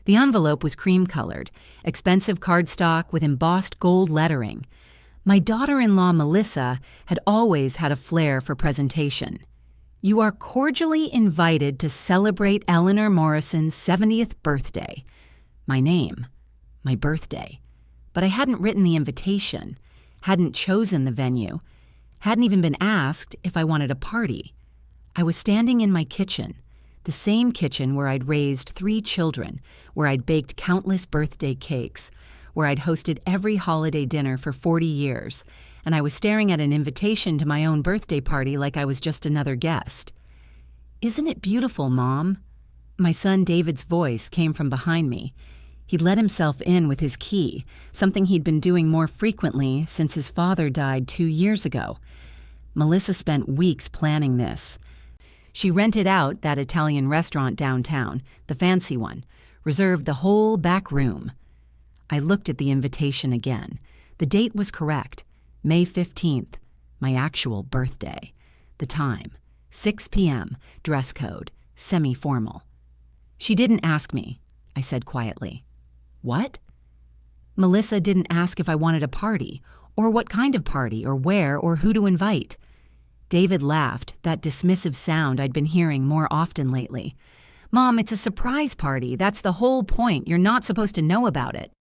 The envelope was cream-colored, expensive cardstock with embossed gold lettering. My daughter-in-law, Melissa, had always had a flair for presentation. "You are cordially invited to celebrate Eleanor Morrison's 70th birthday." My name, my birthday. But I hadn't written the invitation, hadn't chosen the venue, hadn't even been asked if I wanted a party. I was standing in my kitchen, the same kitchen where I'd raised 3 children, where I'd baked countless birthday cakes, where I'd hosted every holiday dinner for 40 years, and I was staring at an invitation to my own birthday party like I was just another guest. "Isn't it beautiful, Mom?" My son David's voice came from behind me. He'd let himself in with his key, something he'd been doing more frequently since his father died 2 years ago. Melissa spent weeks planning this. She rented out that Italian restaurant downtown, the fancy one, reserved the whole back room. I looked at the invitation again. The date was correct, May 15th, my actual birthday. The time, 6 p.m., dress code, semi-formal. "She didn't ask me," I said quietly. "What?" "Melissa didn't ask if I wanted a party, or what kind of party, or where, or who to invite." David laughed, that dismissive sound I'd been hearing more often lately. "Mom, it's a surprise party. That's the whole point. You're not supposed to know about it."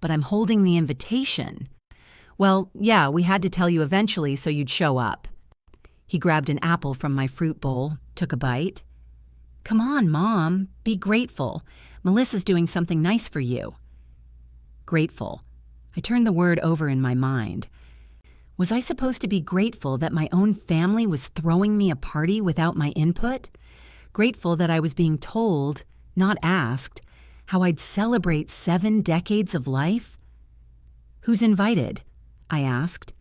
"But I'm holding the invitation." "Well, yeah, we had to tell you eventually so you'd show up." He grabbed an apple from my fruit bowl, took a bite. "Come on, Mom. Be grateful. Melissa's doing something nice for you." Grateful. I turned the word over in my mind. Was I supposed to be grateful that my own family was throwing me a party without my input? Grateful that I was being told, not asked, how I'd celebrate 7 decades of life? "Who's invited?" I asked.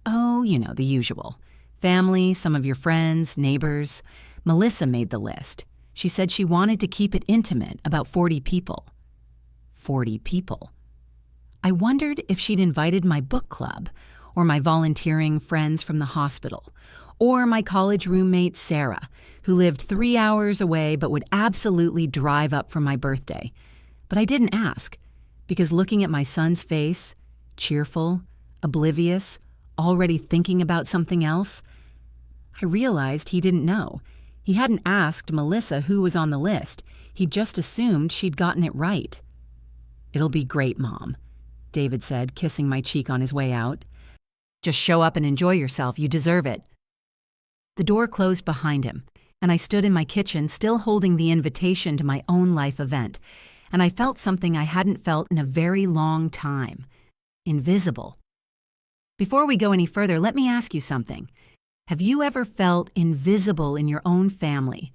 "Oh, you know, the usual. Family, some of your friends, neighbors. Melissa made the list. She said she wanted to keep it intimate, about 40 people. 40 people. I wondered if she'd invited my book club, or my volunteering friends from the hospital, or my college roommate Sarah, who lived 3 hours away but would absolutely drive up for my birthday. But I didn't ask, because looking at my son's face, cheerful, oblivious, already thinking about something else, I realized he didn't know. He hadn't asked Melissa who was on the list. He'd just assumed she'd gotten it right. "It'll be great, Mom," David said, kissing my cheek on his way out. "Just show up and enjoy yourself. You deserve it." The door closed behind him, and I stood in my kitchen still holding the invitation to my own life event, and I felt something I hadn't felt in a very long time. Invisible. Before we go any further, let me ask you something. Have you ever felt invisible in your own family?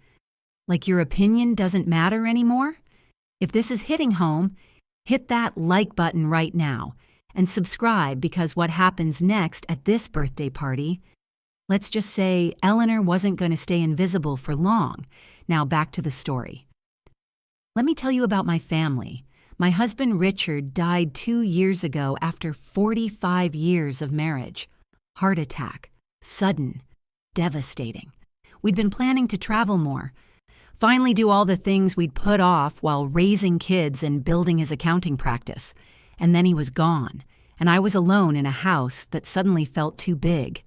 Like your opinion doesn't matter anymore? If this is hitting home, hit that like button right now and subscribe, because what happens next at this birthday party, let's just say Eleanor wasn't going to stay invisible for long. Now back to the story. Let me tell you about my family. My husband Richard died 2 years ago after 45 years of marriage. Heart attack. Sudden. Devastating. We'd been planning to travel more. Finally do all the things we'd put off while raising kids and building his accounting practice. And then he was gone, and I was alone in a house that suddenly felt too big.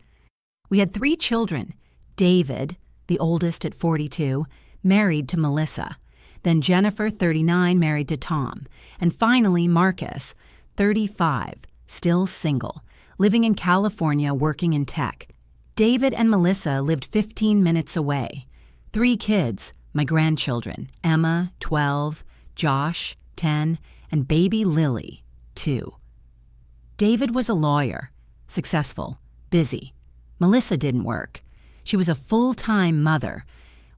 We had 3 children. David, the oldest at 42, married to Melissa. Then Jennifer, 39, married to Tom. And finally Marcus, 35, still single, living in California working in tech. David and Melissa lived 15 minutes away. 3 kids, my grandchildren, Emma, 12, Josh, 10, and baby Lily, 2. David was a lawyer, successful, busy. Melissa didn't work. She was a full-time mother,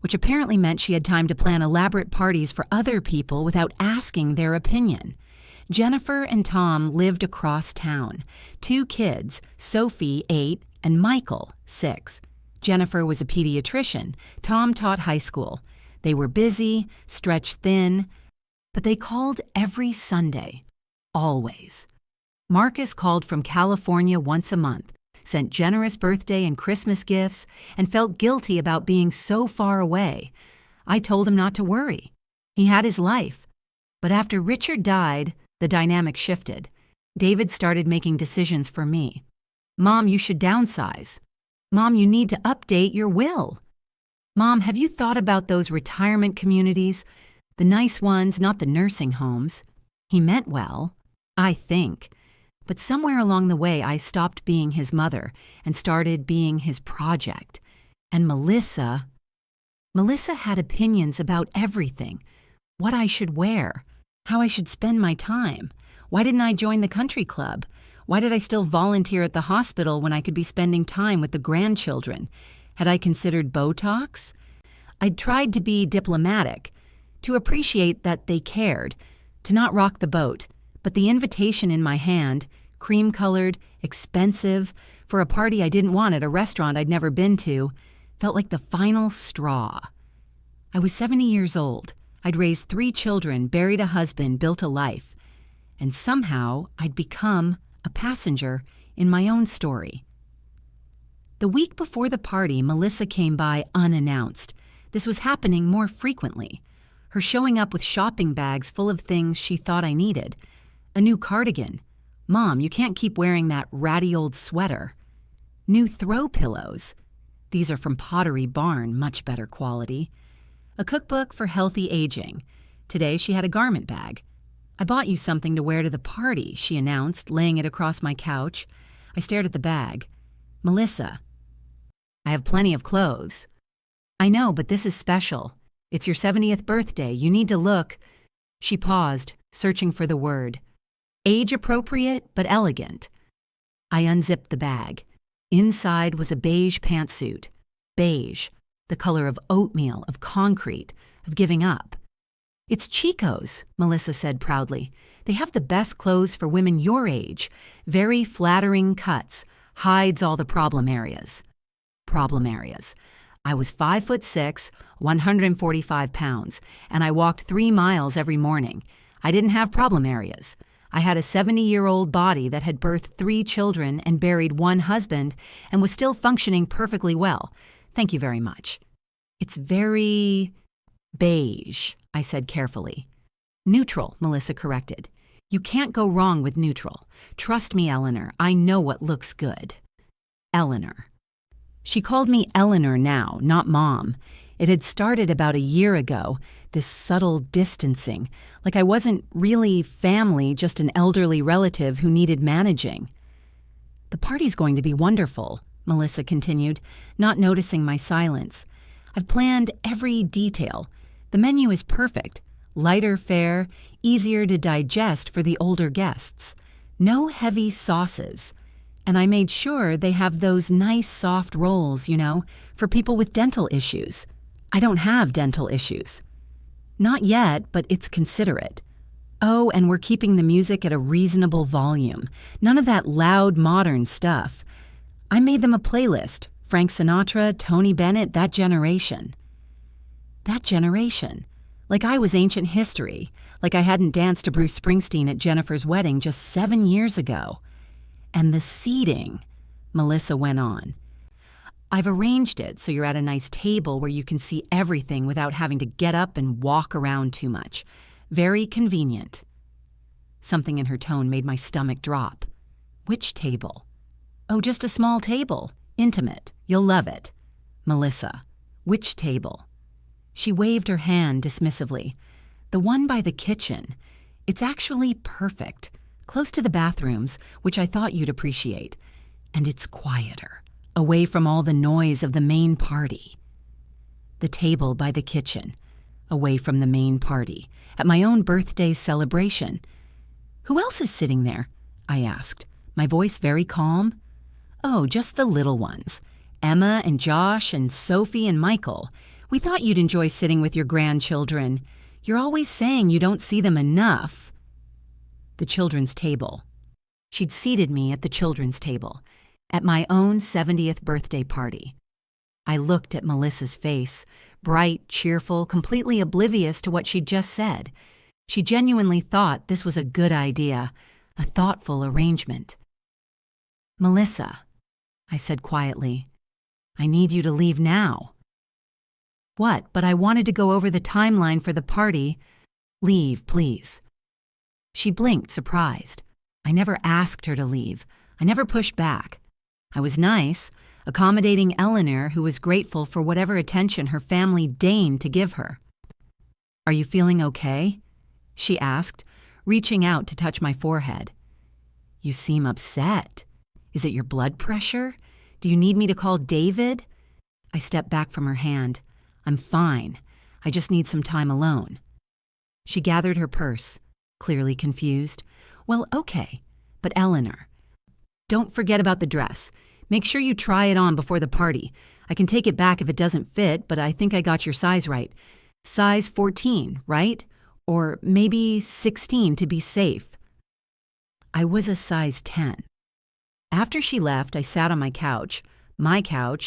which apparently meant she had time to plan elaborate parties for other people without asking their opinion. Jennifer and Tom lived across town. 2 kids, Sophie, 8, and Michael, 6. Jennifer was a pediatrician. Tom taught high school. They were busy, stretched thin, but they called every Sunday. Always. Marcus called from California once a month, sent generous birthday and Christmas gifts, and felt guilty about being so far away. I told him not to worry. He had his life. But after Richard died, the dynamic shifted. David started making decisions for me. Mom, you should downsize. Mom, you need to update your will. Mom, have you thought about those retirement communities? The nice ones, not the nursing homes. He meant well, I think. But somewhere along the way, I stopped being his mother and started being his project. And Melissa had opinions about everything. What I should wear, how I should spend my time. Why didn't I join the country club? Why did I still volunteer at the hospital when I could be spending time with the grandchildren? Had I considered Botox? I'd tried to be diplomatic, to appreciate that they cared, to not rock the boat, but the invitation in my hand, cream-colored, expensive, for a party I didn't want at a restaurant I'd never been to, felt like the final straw. I was 70 years old. I'd raised 3 children, buried a husband, built a life. And somehow I'd become a passenger in my own story. The week before the party, Melissa came by unannounced. This was happening more frequently. Her showing up with shopping bags full of things she thought I needed. A new cardigan. Mom, you can't keep wearing that ratty old sweater. New throw pillows. These are from Pottery Barn, much better quality. A cookbook for healthy aging. Today she had a garment bag. I bought you something to wear to the party, she announced, laying it across my couch. I stared at the bag. Melissa, I have plenty of clothes. I know, but this is special. It's your 70th birthday. You need to look. She paused, searching for the word. Age-appropriate, but elegant. I unzipped the bag. Inside was a beige pantsuit. Beige, the color of oatmeal, of concrete, of giving up. It's Chico's, Melissa said proudly. They have the best clothes for women your age. Very flattering cuts. Hides all the problem areas. Problem areas. I was 5'6", 145 pounds, and I walked 3 miles every morning. I didn't have problem areas. I had a 70-year-old body that had birthed 3 children and buried 1 husband and was still functioning perfectly well. Thank you very much. It's very beige, I said carefully. Neutral, Melissa corrected. You can't go wrong with neutral. Trust me, Eleanor, I know what looks good. Eleanor. She called me Eleanor now, not Mom. It had started about a year ago, this subtle distancing, like I wasn't really family, just an elderly relative who needed managing. The party's going to be wonderful, Melissa continued, not noticing my silence. I've planned every detail. The menu is perfect. Lighter fare, easier to digest for the older guests. No heavy sauces. And I made sure they have those nice soft rolls, for people with dental issues. I don't have dental issues. Not yet, but it's considerate. Oh, and we're keeping the music at a reasonable volume. None of that loud modern stuff. I made them a playlist. Frank Sinatra, Tony Bennett, that generation. That generation. Like I was ancient history. Like I hadn't danced to Bruce Springsteen at Jennifer's wedding just 7 years ago. And the seating, Melissa went on. I've arranged it so you're at a nice table where you can see everything without having to get up and walk around too much. Very convenient. Something in her tone made my stomach drop. Which table? Oh, just a small table. Intimate. You'll love it. Melissa. Which table? She waved her hand dismissively. The one by the kitchen. It's actually perfect. Close to the bathrooms, which I thought you'd appreciate. And it's quieter, away from all the noise of the main party. The table by the kitchen, away from the main party, at my own birthday celebration. Who else is sitting there? I asked, my voice very calm. Oh, just the little ones. Emma and Josh and Sophie and Michael. We thought you'd enjoy sitting with your grandchildren. You're always saying you don't see them enough. The children's table. She'd seated me at the children's table, at my own 70th birthday party. I looked at Melissa's face, bright, cheerful, completely oblivious to what she'd just said. She genuinely thought this was a good idea, a thoughtful arrangement. Melissa, I said quietly, I need you to leave now. What, but I wanted to go over the timeline for the party. Leave, please." She blinked, surprised. I never asked her to leave. I never pushed back. I was nice, accommodating Eleanor, who was grateful for whatever attention her family deigned to give her. "Are you feeling okay?" she asked, reaching out to touch my forehead. "You seem upset. Is it your blood pressure? Do you need me to call David?" I stepped back from her hand. "I'm fine. I just need some time alone." She gathered her purse, clearly confused. "Well, okay, but Eleanor, don't forget about the dress. Make sure you try it on before the party. I can take it back if it doesn't fit, but I think I got your size right. Size 14, right? Or maybe 16 to be safe." I was a size 10. After she left, I sat on my couch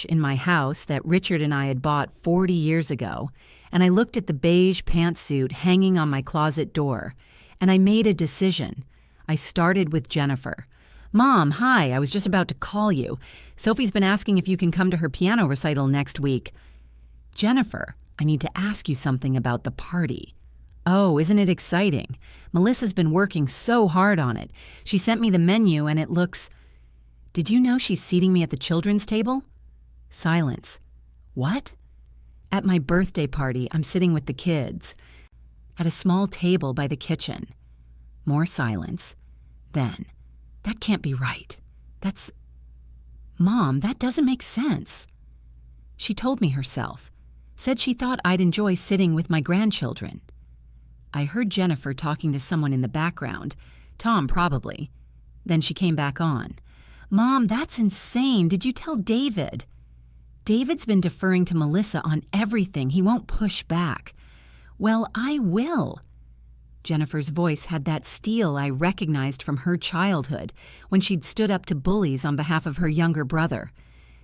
in my house that Richard and I had bought 40 years ago, and I looked at the beige pantsuit hanging on my closet door, and I made a decision. I started with Jennifer. "Mom, hi, I was just about to call you. Sophie's been asking if you can come to her piano recital next week." "Jennifer, I need to ask you something about the party." "Oh, isn't it exciting? Melissa's been working so hard on it. She sent me the menu and it looks—" "Did you know she's seating me at the children's table?" Silence. "What?" "At my birthday party, I'm sitting with the kids. At a small table by the kitchen." More silence. Then, "That can't be right. Mom, that doesn't make sense." She told me herself. Said she thought I'd enjoy sitting with my grandchildren. I heard Jennifer talking to someone in the background. Tom, probably. Then she came back on. "Mom, that's insane. Did you tell David?" "David's been deferring to Melissa on everything. He won't push back." "Well, I will." Jennifer's voice had that steel I recognized from her childhood when she'd stood up to bullies on behalf of her younger brother.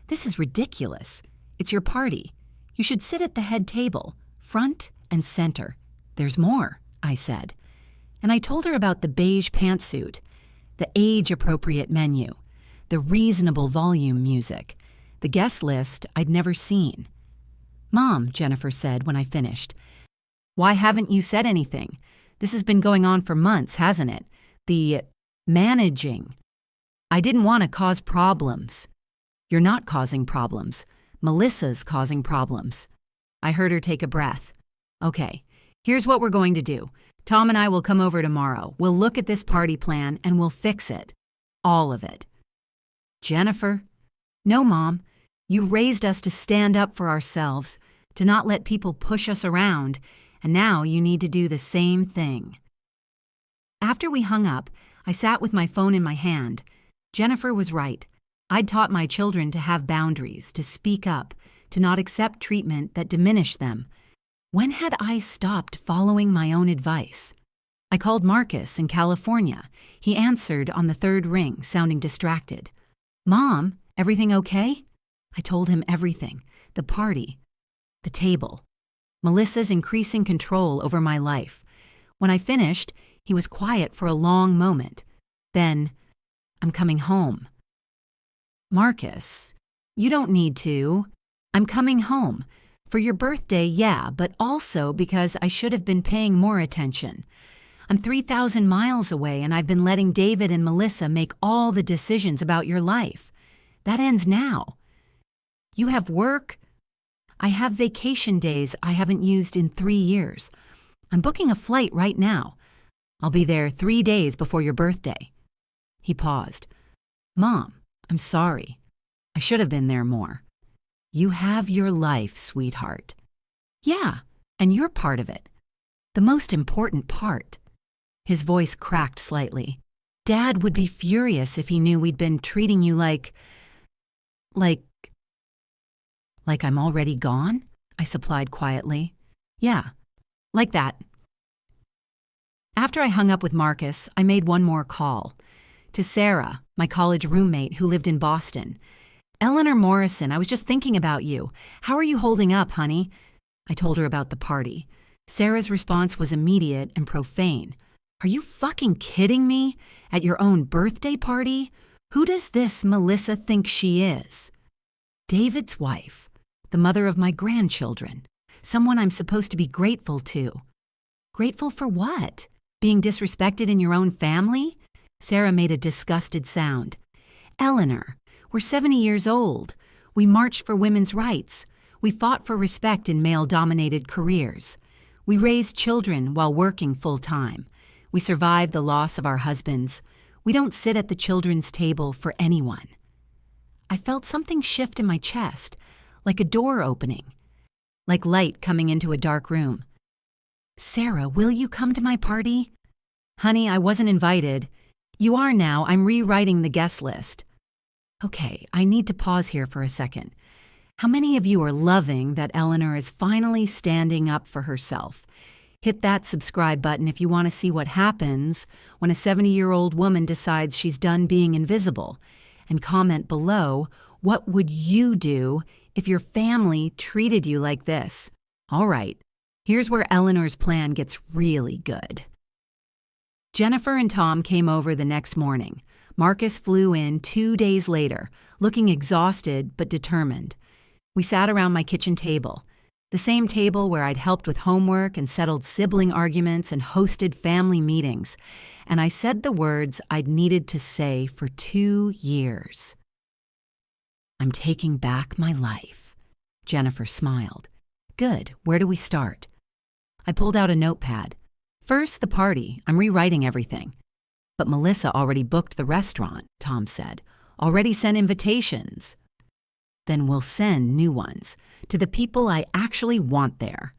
"This is ridiculous. It's your party. You should sit at the head table, front and center." "There's more," I said. And I told her about the beige pantsuit, the age-appropriate menu, the reasonable volume music, the guest list I'd never seen. "Mom," Jennifer said when I finished, "why haven't you said anything? This has been going on for months, hasn't it? The managing. I didn't want to cause problems." "You're not causing problems. Melissa's causing problems." I heard her take a breath. "Okay, here's what we're going to do. Tom and I will come over tomorrow. We'll look at this party plan and we'll fix it. All of it." "Jennifer." "No, Mom. You raised us to stand up for ourselves, to not let people push us around, and now you need to do the same thing." After we hung up, I sat with my phone in my hand. Jennifer was right. I'd taught my children to have boundaries, to speak up, to not accept treatment that diminished them. When had I stopped following my own advice? I called Marcus in California. He answered on the third ring, sounding distracted. "Mom, everything okay?" I told him everything. The party. The table. Melissa's increasing control over my life. When I finished, he was quiet for a long moment. Then, "I'm coming home." "Marcus, you don't need to." "I'm coming home. For your birthday, yeah, but also because I should have been paying more attention. I'm 3,000 miles away and I've been letting David and Melissa make all the decisions about your life. That ends now. You have work. I have vacation days I haven't used in 3 years. I'm booking a flight right now. I'll be there 3 days before your birthday." He paused. "Mom, I'm sorry. I should have been there more." "You have your life, sweetheart." "Yeah, and you're part of it. The most important part." His voice cracked slightly. "Dad would be furious if he knew we'd been treating you like I'm already gone?" I supplied quietly. "Yeah, like that." After I hung up with Marcus, I made one more call. To Sarah, my college roommate who lived in Boston. "Eleanor Morrison, I was just thinking about you. How are you holding up, honey?" I told her about the party. Sarah's response was immediate and profane. "Are you fucking kidding me? At your own birthday party? Who does this Melissa think she is?" "David's wife. The mother of my grandchildren. Someone I'm supposed to be grateful to." Grateful for what? Being disrespected in your own family? Sarah made a disgusted sound. Eleanor, we're 70 years old. We marched for women's rights. We fought for respect in male-dominated careers. We raised children while working full-time. We survived the loss of our husbands. We don't sit at the children's table for anyone. I felt something shift in my chest, like a door opening, like light coming into a dark room. Sarah, will you come to my party? Honey, I wasn't invited. You are now. I'm rewriting the guest list. Okay, I need to pause here for a second. How many of you are loving that Eleanor is finally standing up for herself? Hit that subscribe button if you want to see what happens when a 70-year-old woman decides she's done being invisible. And comment below, what would you do if your family treated you like this? All right, here's where Eleanor's plan gets really good. Jennifer and Tom came over the next morning. Marcus flew in 2 days later, looking exhausted but determined. We sat around my kitchen table, the same table where I'd helped with homework and settled sibling arguments and hosted family meetings, and I said the words I'd needed to say for 2 years. I'm taking back my life. Jennifer smiled. Good, where do we start? I pulled out a notepad. First, the party. I'm rewriting everything. But Melissa already booked the restaurant, Tom said. Already sent invitations. Then we'll send new ones to the people I actually want there.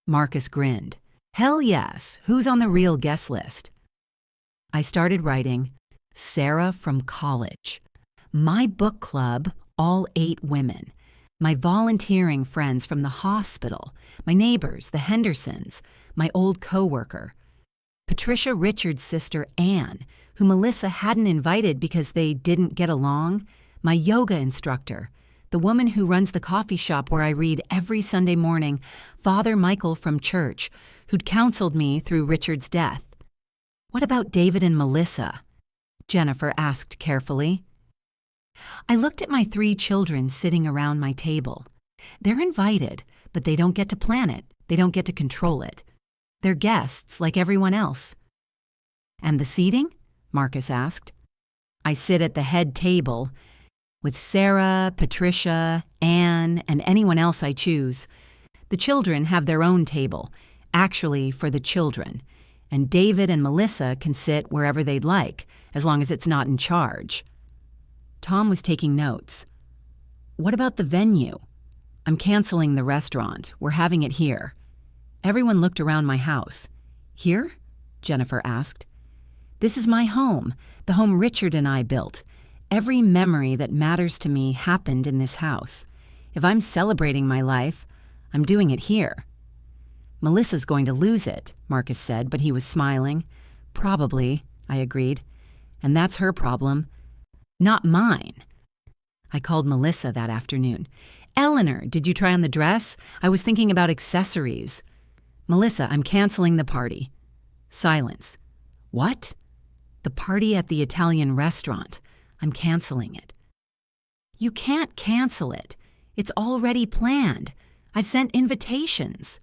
Marcus grinned. Hell yes, who's on the real guest list? I started writing, Sarah from college. My book club, all 8 women. My volunteering friends from the hospital. My neighbors, the Hendersons. My old coworker. Patricia Richards' sister, Anne, who Melissa hadn't invited because they didn't get along. My yoga instructor. The woman who runs the coffee shop where I read every Sunday morning, Father Michael from church, who'd counseled me through Richard's death. What about David and Melissa? Jennifer asked carefully. I looked at my 3 children sitting around my table. They're invited, but they don't get to plan it. They don't get to control it. They're guests like everyone else. And the seating? Marcus asked. I sit at the head table with Sarah, Patricia, Anne, and anyone else I choose. The children have their own table, actually for the children, and David and Melissa can sit wherever they'd like, as long as it's not in charge. Tom was taking notes. What about the venue? I'm canceling the restaurant. We're having it here. Everyone looked around my house. Here? Jennifer asked. This is my home, the home Richard and I built. Every memory that matters to me happened in this house. If I'm celebrating my life, I'm doing it here. Melissa's going to lose it, Marcus said, but he was smiling. Probably, I agreed. And that's her problem, not mine. I called Melissa that afternoon. Eleanor, did you try on the dress? I was thinking about accessories. Melissa, I'm canceling the party. Silence. What? The party at the Italian restaurant. I'm canceling it. You can't cancel it. It's already planned. I've sent invitations.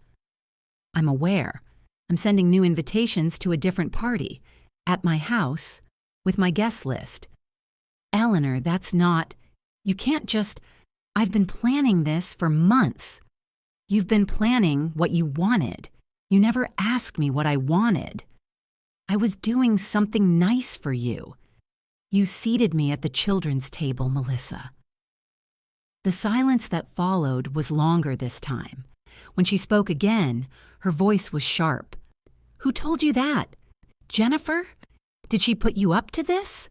I'm aware. I'm sending new invitations to a different party. At my house, with my guest list. Eleanor, that's not... You can't just... I've been planning this for months. You've been planning what you wanted. You never asked me what I wanted. I was doing something nice for you. You seated me at the children's table, Melissa. The silence that followed was longer this time. When she spoke again, her voice was sharp. Who told you that? Jennifer? Did she put you up to this?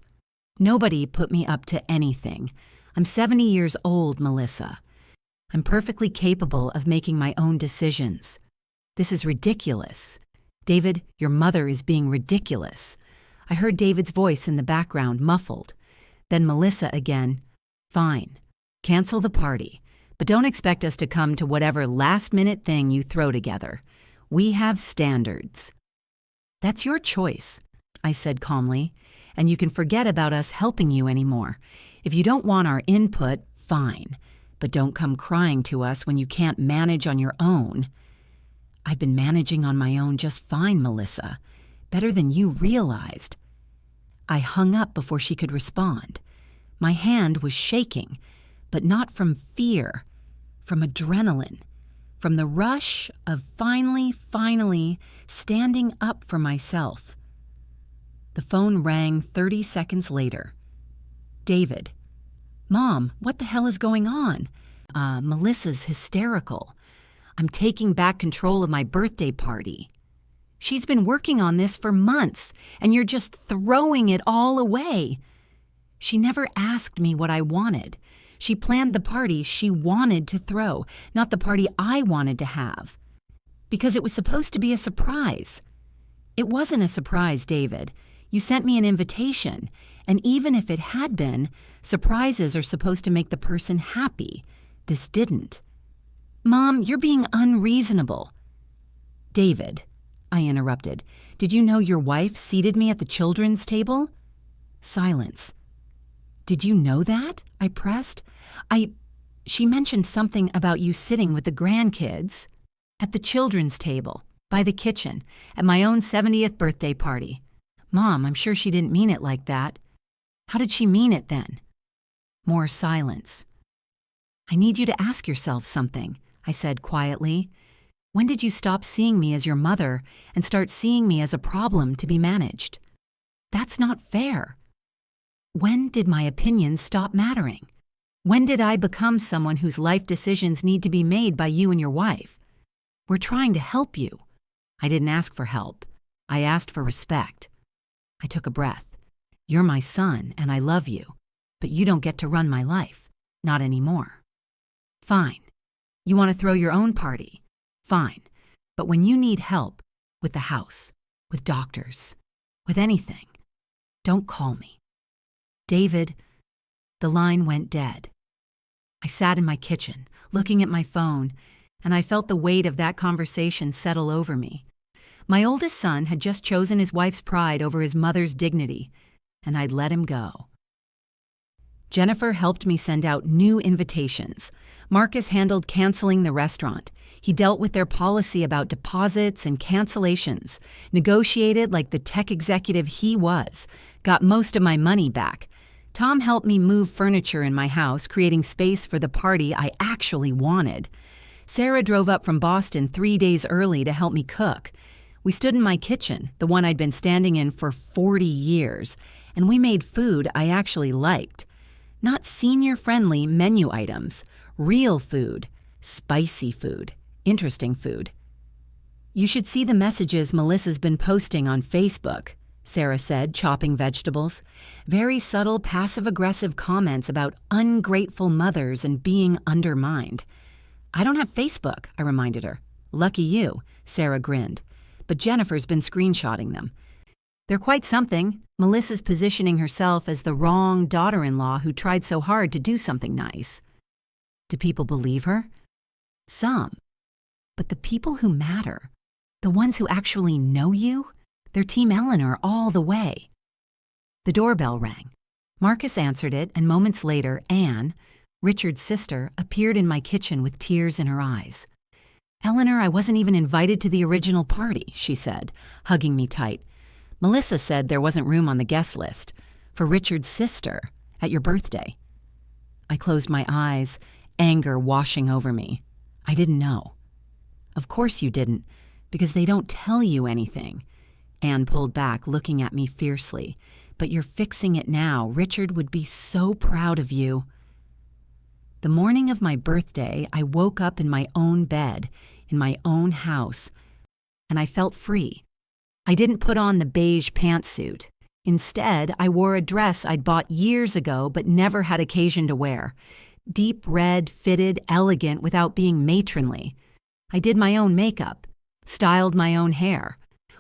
Nobody put me up to anything. I'm 70 years old, Melissa. I'm perfectly capable of making my own decisions. This is ridiculous. David, your mother is being ridiculous. I heard David's voice in the background, muffled. Then Melissa again. Fine. Cancel the party. But don't expect us to come to whatever last-minute thing you throw together. We have standards. That's your choice, I said calmly, and you can forget about us helping you anymore. If you don't want our input, fine. But don't come crying to us when you can't manage on your own. I've been managing on my own just fine, Melissa. Better than you realized. I hung up before she could respond. My hand was shaking, but not from fear, from adrenaline, from the rush of finally standing up for myself. The phone rang 30 seconds later. David. Mom, what the hell is going on? Melissa's hysterical. I'm taking back control of my birthday party. She's been working on this for months, and you're just throwing it all away. She never asked me what I wanted. She planned the party she wanted to throw, not the party I wanted to have. Because it was supposed to be a surprise. It wasn't a surprise, David. You sent me an invitation, and even if it had been, surprises are supposed to make the person happy. This didn't. Mom, you're being unreasonable. David, I interrupted, did you know your wife seated me at the children's table? Silence. Did you know that? I pressed. She mentioned something about you sitting with the grandkids at the children's table, by the kitchen, at my own 70th birthday party. Mom, I'm sure she didn't mean it like that. How did she mean it then? More silence. I need you to ask yourself something, I said quietly. When did you stop seeing me as your mother and start seeing me as a problem to be managed? That's not fair. When did my opinions stop mattering? When did I become someone whose life decisions need to be made by you and your wife? We're trying to help you. I didn't ask for help. I asked for respect. I took a breath. You're my son and I love you, but you don't get to run my life. Not anymore. Fine. You want to throw your own party? Fine. But when you need help with the house, with doctors, with anything, don't call me. David, the line went dead. I sat in my kitchen, looking at my phone, and I felt the weight of that conversation settle over me. My oldest son had just chosen his wife's pride over his mother's dignity, and I'd let him go. Jennifer helped me send out new invitations. Marcus handled canceling the restaurant. He dealt with their policy about deposits and cancellations, negotiated like the tech executive he was, got most of my money back. Tom helped me move furniture in my house, creating space for the party I actually wanted. Sarah drove up from Boston 3 days early to help me cook. We stood in my kitchen, the one I'd been standing in for 40 years, and we made food I actually liked. Not senior-friendly menu items, real food, spicy food, interesting food. You should see the messages Melissa's been posting on Facebook, Sarah said, chopping vegetables. Very subtle, passive-aggressive comments about ungrateful mothers and being undermined. I don't have Facebook, I reminded her. Lucky you, Sarah grinned. But Jennifer's been screenshotting them. They're quite something. Melissa's positioning herself as the wrong daughter-in-law who tried so hard to do something nice. Do people believe her? Some. But the people who matter, the ones who actually know you, they're Team Eleanor all the way. The doorbell rang. Marcus answered it, and moments later, Anne, Richard's sister, appeared in my kitchen with tears in her eyes. Eleanor, I wasn't even invited to the original party, she said, hugging me tight. Melissa said there wasn't room on the guest list for Richard's sister at your birthday. I closed my eyes, anger washing over me. I didn't know. Of course you didn't, because they don't tell you anything. Anne pulled back, looking at me fiercely. But you're fixing it now. Richard would be so proud of you. The morning of my birthday, I woke up in my own bed, in my own house, and I felt free. I didn't put on the beige pantsuit. Instead, I wore a dress I'd bought years ago but never had occasion to wear. Deep red, fitted, elegant without being matronly. I did my own makeup, styled my own hair.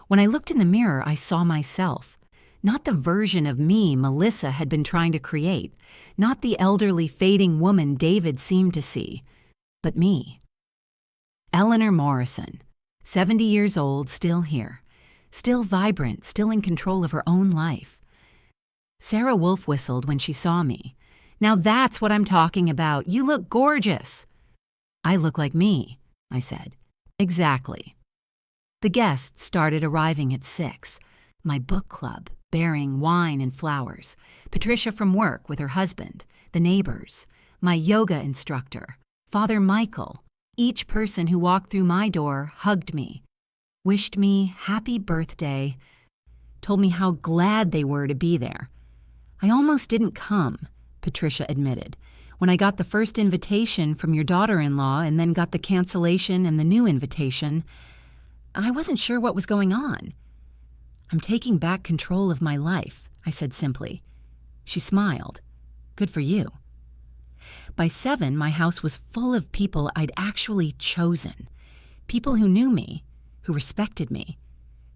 When I looked in the mirror, I saw myself. Not the version of me Melissa had been trying to create, not the elderly, fading woman David seemed to see, but me. Eleanor Morrison, 70 years old, still here, still vibrant, still in control of her own life. Sarah Wolf whistled when she saw me. Now that's what I'm talking about. You look gorgeous. I look like me, I said. Exactly. The guests started arriving at 6. My book club, bearing wine and flowers, Patricia from work with her husband, the neighbors, my yoga instructor, Father Michael. Each person who walked through my door hugged me, wished me happy birthday, told me how glad they were to be there. I almost didn't come, Patricia admitted, when I got the first invitation from your daughter-in-law and then got the cancellation and the new invitation. I wasn't sure what was going on. I'm taking back control of my life, I said simply. She smiled. Good for you. By 7, my house was full of people I'd actually chosen. People who knew me, who respected me,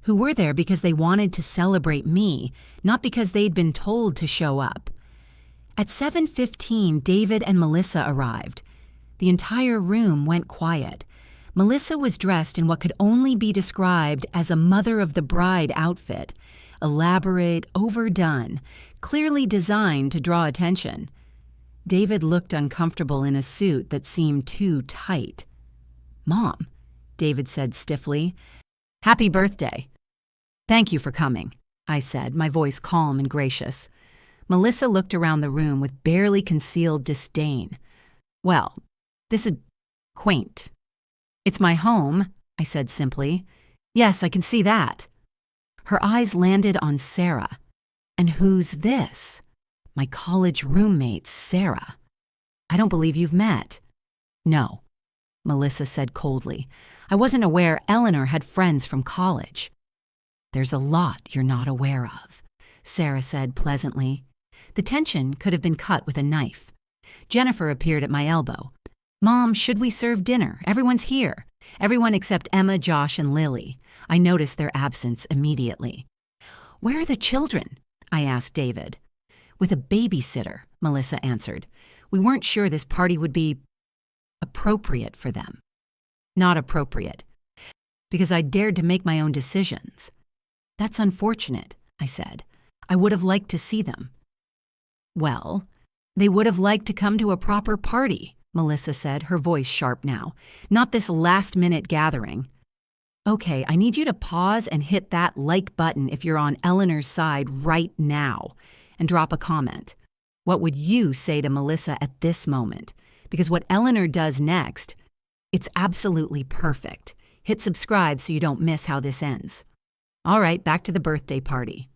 who were there because they wanted to celebrate me, not because they'd been told to show up. At 7:15, David and Melissa arrived. The entire room went quiet. Melissa was dressed in what could only be described as a mother of the bride outfit, elaborate, overdone, clearly designed to draw attention. David looked uncomfortable in a suit that seemed too tight. "Mom," David said stiffly. "Happy birthday." "Thank you for coming," I said, my voice calm and gracious. Melissa looked around the room with barely concealed disdain. "Well, this is quaint." "It's my home," I said simply. "Yes, I can see that." Her eyes landed on Sarah. "And who's this?" "My college roommate, Sarah." "I don't believe you've met." "No," Melissa said coldly. "I wasn't aware Eleanor had friends from college." "There's a lot you're not aware of," Sarah said pleasantly. The tension could have been cut with a knife. Jennifer appeared at my elbow. "Mom, should we serve dinner? Everyone's here." Everyone except Emma, Josh, and Lily. I noticed their absence immediately. "Where are the children?" I asked David. "With a babysitter," Melissa answered. "We weren't sure this party would be appropriate for them." "Not appropriate, because I dared to make my own decisions." "That's unfortunate," I said. "I would have liked to see them." "Well, they would have liked to come to a proper party," Melissa said, her voice sharp now. "Not this last-minute gathering." "Okay, I need you to pause and hit that like button if you're on Eleanor's side right now, and drop a comment. What would you say to Melissa at this moment? Because what Eleanor does next, it's absolutely perfect. Hit subscribe so you don't miss how this ends. All right, back to the birthday party.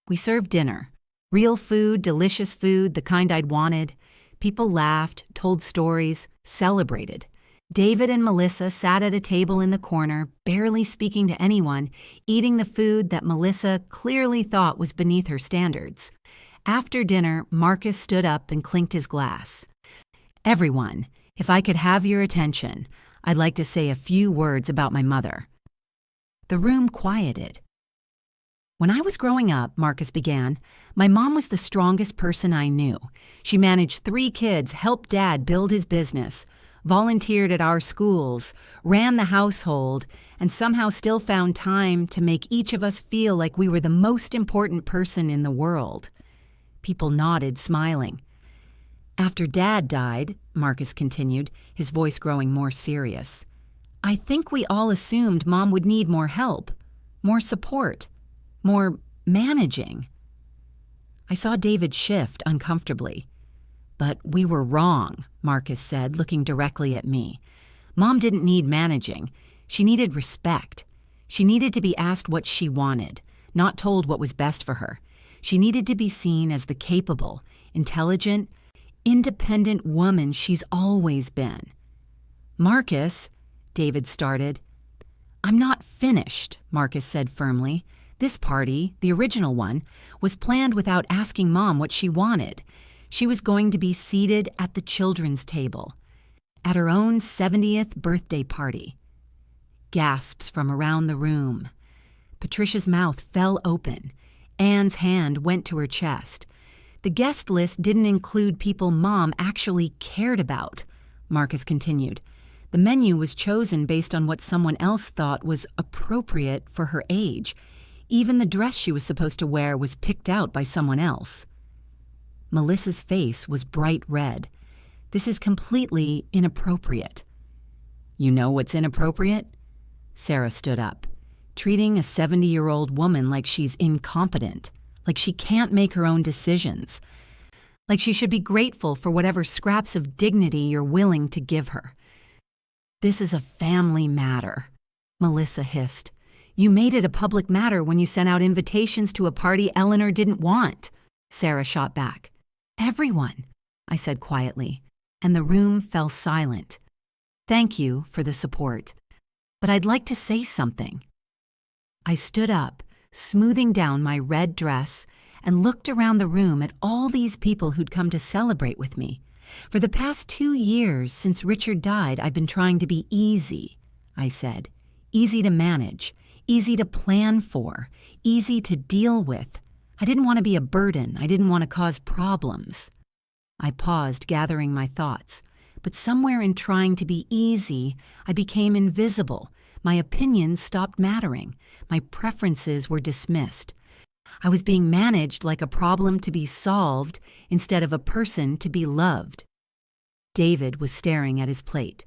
We served dinner. Real food, delicious food, the kind I'd wanted. People laughed, told stories, celebrated. David and Melissa sat at a table in the corner, barely speaking to anyone, eating the food that Melissa clearly thought was beneath her standards. After dinner, Marcus stood up and clinked his glass. "Everyone, if I could have your attention, I'd like to say a few words about my mother." The room quieted. "When I was growing up," Marcus began, "my mom was the strongest person I knew. She managed 3 kids, helped Dad build his business, volunteered at our schools, ran the household, and somehow still found time to make each of us feel like we were the most important person in the world." People nodded, smiling. "After Dad died," Marcus continued, his voice growing more serious, "I think we all assumed Mom would need more help, more support, more managing." I saw David shift uncomfortably. "But we were wrong," Marcus said, looking directly at me. "Mom didn't need managing. She needed respect. She needed to be asked what she wanted, not told what was best for her. She needed to be seen as the capable, intelligent, independent woman she's always been." "Marcus," David started. "I'm not finished," Marcus said firmly. "This party, the original one, was planned without asking Mom what she wanted. She was going to be seated at the children's table, at her own 70th birthday party." Gasps from around the room. Patricia's mouth fell open. Anne's hand went to her chest. "The guest list didn't include people Mom actually cared about," Marcus continued. "The menu was chosen based on what someone else thought was appropriate for her age. Even the dress she was supposed to wear was picked out by someone else." Melissa's face was bright red. "This is completely inappropriate." "You know what's inappropriate?" Sarah stood up, treating a 70-year-old woman like she's incompetent, like she can't make her own decisions, like she should be grateful for whatever scraps of dignity you're willing to give her. "This is a family matter," Melissa hissed. "You made it a public matter when you sent out invitations to a party Eleanor didn't want," Sarah shot back. "Everyone," I said quietly, and the room fell silent. "Thank you for the support, but I'd like to say something." I stood up, smoothing down my red dress, and looked around the room at all these people who'd come to celebrate with me. "For the past 2 years since Richard died, I've been trying to be easy," I said. "Easy to manage, easy to plan for, easy to deal with. I didn't want to be a burden. I didn't want to cause problems." I paused, gathering my thoughts. But somewhere in trying to be easy, I became invisible. My opinions stopped mattering. My preferences were dismissed. I was being managed like a problem to be solved instead of a person to be loved. David was staring at his plate.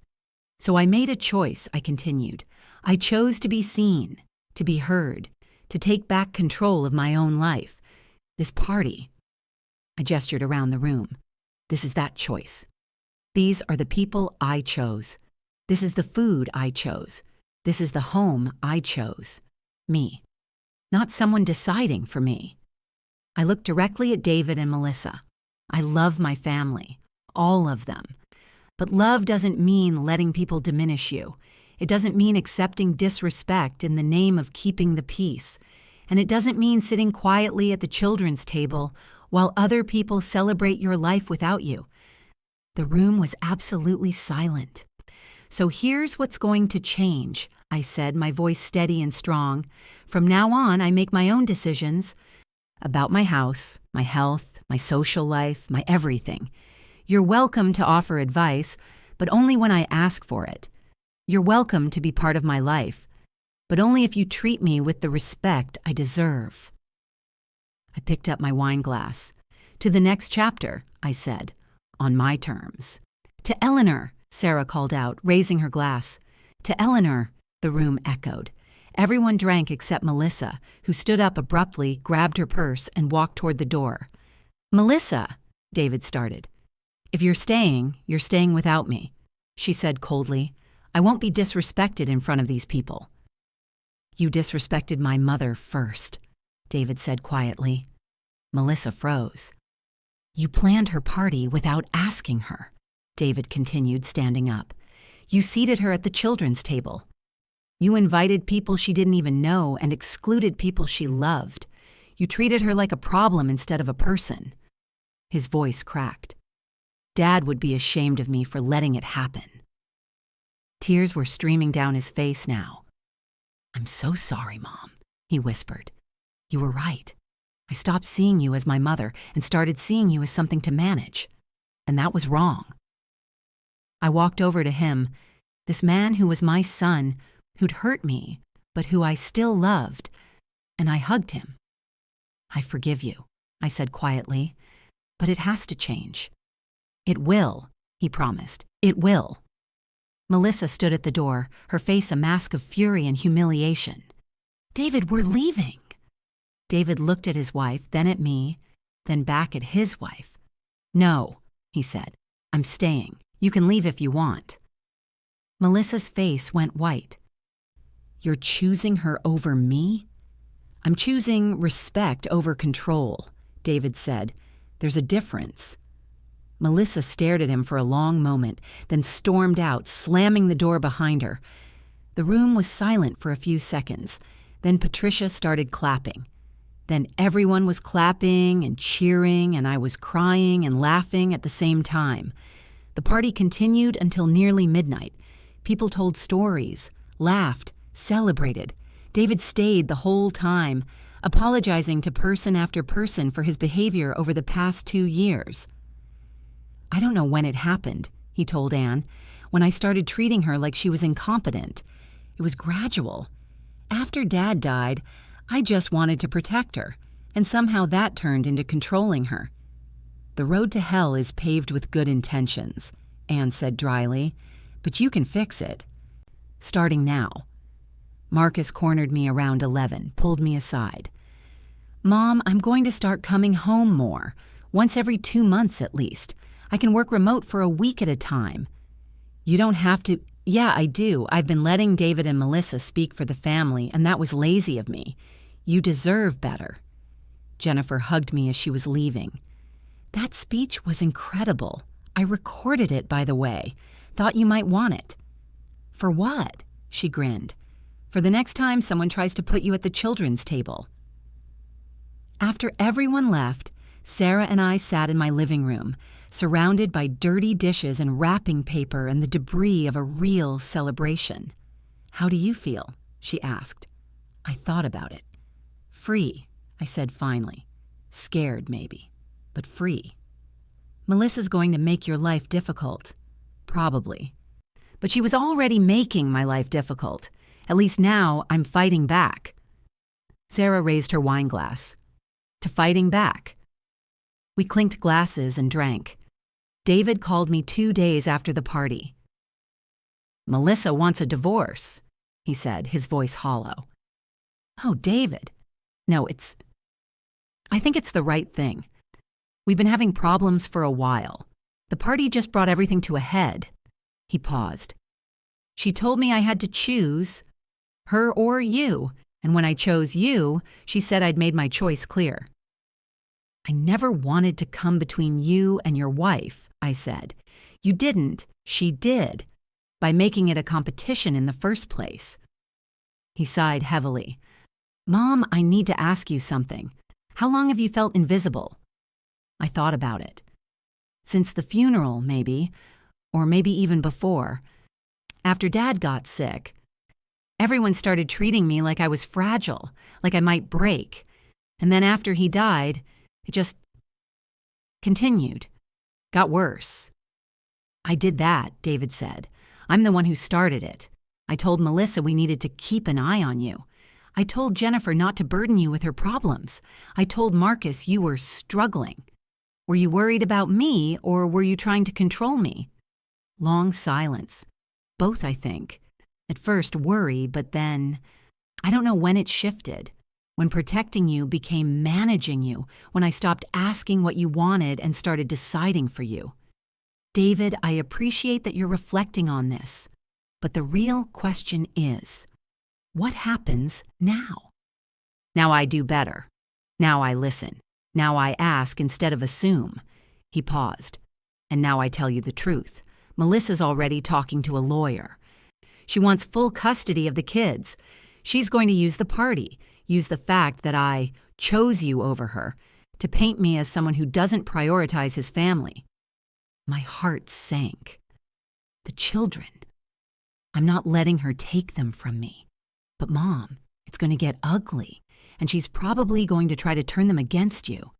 "So I made a choice," I continued. "I chose to be seen, to be heard, to take back control of my own life. This party," I gestured around the room, "this is that choice. These are the people I chose. This is the food I chose. This is the home I chose. Me. Not someone deciding for me." I looked directly at David and Melissa. I love my family, all of them. But love doesn't mean letting people diminish you. It doesn't mean accepting disrespect in the name of keeping the peace. And it doesn't mean sitting quietly at the children's table while other people celebrate your life without you. The room was absolutely silent. "So here's what's going to change," I said, my voice steady and strong. "From now on, I make my own decisions about my house, my health, my social life, my everything. You're welcome to offer advice, but only when I ask for it. You're welcome to be part of my life, but only if you treat me with the respect I deserve." I picked up my wine glass. "To the next chapter," I said, "on my terms." "To Eleanor," Sarah called out, raising her glass. "To Eleanor," the room echoed. Everyone drank except Melissa, who stood up abruptly, grabbed her purse, and walked toward the door. "Melissa," David started. "If you're staying without me," she said coldly. "I won't be disrespected in front of these people." "You disrespected my mother first," David said quietly. Melissa froze. "You planned her party without asking her," David continued, standing up. "You seated her at the children's table. You invited people she didn't even know and excluded people she loved. You treated her like a problem instead of a person." His voice cracked. "Dad would be ashamed of me for letting it happen." Tears were streaming down his face now. "I'm so sorry, Mom," he whispered. "You were right. I stopped seeing you as my mother and started seeing you as something to manage. And that was wrong." I walked over to him, this man who was my son, who'd hurt me, but who I still loved, and I hugged him. "I forgive you," I said quietly, "but it has to change." "It will," he promised. "It will." Melissa stood at the door, her face a mask of fury and humiliation. "David, we're leaving." David looked at his wife, then at me, then back at his wife. "No," he said. "I'm staying. You can leave if you want." Melissa's face went white. "You're choosing her over me?" "I'm choosing respect over control," David said. "There's a difference." Melissa stared at him for a long moment, then stormed out, slamming the door behind her. The room was silent for a few seconds. Then Patricia started clapping. Then everyone was clapping and cheering, and I was crying and laughing at the same time. The party continued until nearly midnight. People told stories, laughed, celebrated. David stayed the whole time, apologizing to person after person for his behavior over the past 2 years. "I don't know when it happened," he told Anne, "when I started treating her like she was incompetent. It was gradual. After Dad died, I just wanted to protect her, and somehow that turned into controlling her." "The road to hell is paved with good intentions," Anne said dryly, "but you can fix it. Starting now. Marcus cornered me around 11, pulled me aside. "Mom, I'm going to start coming home more, once every 2 months at least. I can work remote for a week at a time." "You don't have to." "Yeah, I do. I've been letting David and Melissa speak for the family, and that was lazy of me. You deserve better." Jennifer hugged me as she was leaving. "That speech was incredible. I recorded it, by the way. Thought you might want it." "For what?" She grinned. "For the next time someone tries to put you at the children's table." After everyone left, Sarah and I sat in my living room, surrounded by dirty dishes and wrapping paper and the debris of a real celebration. "How do you feel?" she asked. I thought about it. "Free," I said finally. "Scared, maybe, but free." "Melissa's going to make your life difficult." "Probably. But she was already making my life difficult. At least now I'm fighting back." Sarah raised her wine glass. "To fighting back." We clinked glasses and drank. David called me 2 days after the party. "Melissa wants a divorce," he said, his voice hollow. "Oh, David. No, I think it's the right thing. We've been having problems for a while. The party just brought everything to a head." He paused. "She told me I had to choose, her or you, and when I chose you, she said I'd made my choice clear." "I never wanted to come between you and your wife," I said. "You didn't, she did, by making it a competition in the first place." He sighed heavily. "Mom, I need to ask you something. How long have you felt invisible?" I thought about it. "Since the funeral, maybe, or maybe even before. After Dad got sick, everyone started treating me like I was fragile, like I might break. And then after he died, it just continued, got worse." "I did that," David said. "I'm the one who started it. I told Melissa we needed to keep an eye on you. I told Jennifer not to burden you with her problems. I told Marcus you were struggling. Were you worried about me, or were you trying to control me?" Long silence. "Both, I think. At first worry, but then, I don't know when it shifted. When protecting you became managing you, when I stopped asking what you wanted and started deciding for you. David, I appreciate that you're reflecting on this. But the real question is, what happens now? Now I do better. Now I listen. Now I ask instead of assume." He paused. "And now I tell you the truth. Melissa's already talking to a lawyer. She wants full custody of the kids. She's going to use the party, use the fact that I chose you over her, to paint me as someone who doesn't prioritize his family." My heart sank. The children. I'm not letting her take them from me. But Mom, it's going to get ugly, and she's probably going to try to turn them against you.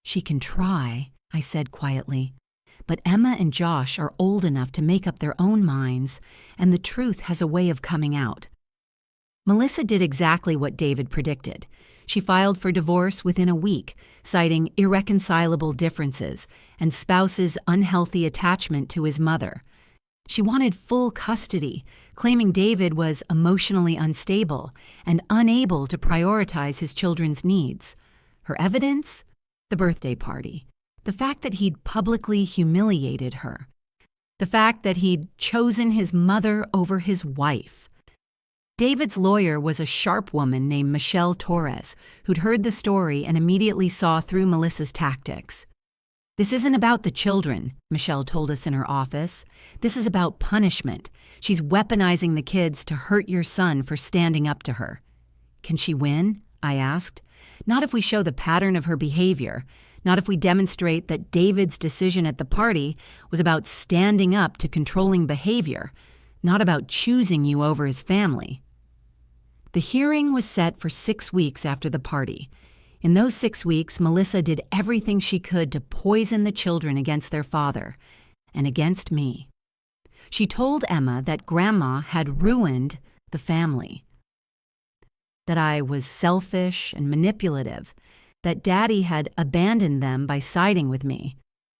"She can try," I said quietly. "But Emma and Josh are old enough to make up their own minds, and the truth has a way of coming out." Melissa did exactly what David predicted. She filed for divorce within a week, citing irreconcilable differences and spouse's unhealthy attachment to his mother. She wanted full custody, claiming David was emotionally unstable and unable to prioritize his children's needs. Her evidence? The birthday party. The fact that he'd publicly humiliated her. The fact that he'd chosen his mother over his wife. David's lawyer was a sharp woman named Michelle Torres, who'd heard the story and immediately saw through Melissa's tactics. "This isn't about the children," Michelle told us in her office. "This is about punishment. She's weaponizing the kids to hurt your son for standing up to her." "Can she win?" I asked. "Not if we show the pattern of her behavior. Not if we demonstrate that David's decision at the party was about standing up to controlling behavior, not about choosing you over his family." The hearing was set for 6 weeks after the party. In those 6 weeks, Melissa did everything she could to poison the children against their father and against me. She told Emma that Grandma had ruined the family, that I was selfish and manipulative, that Daddy had abandoned them by siding with me.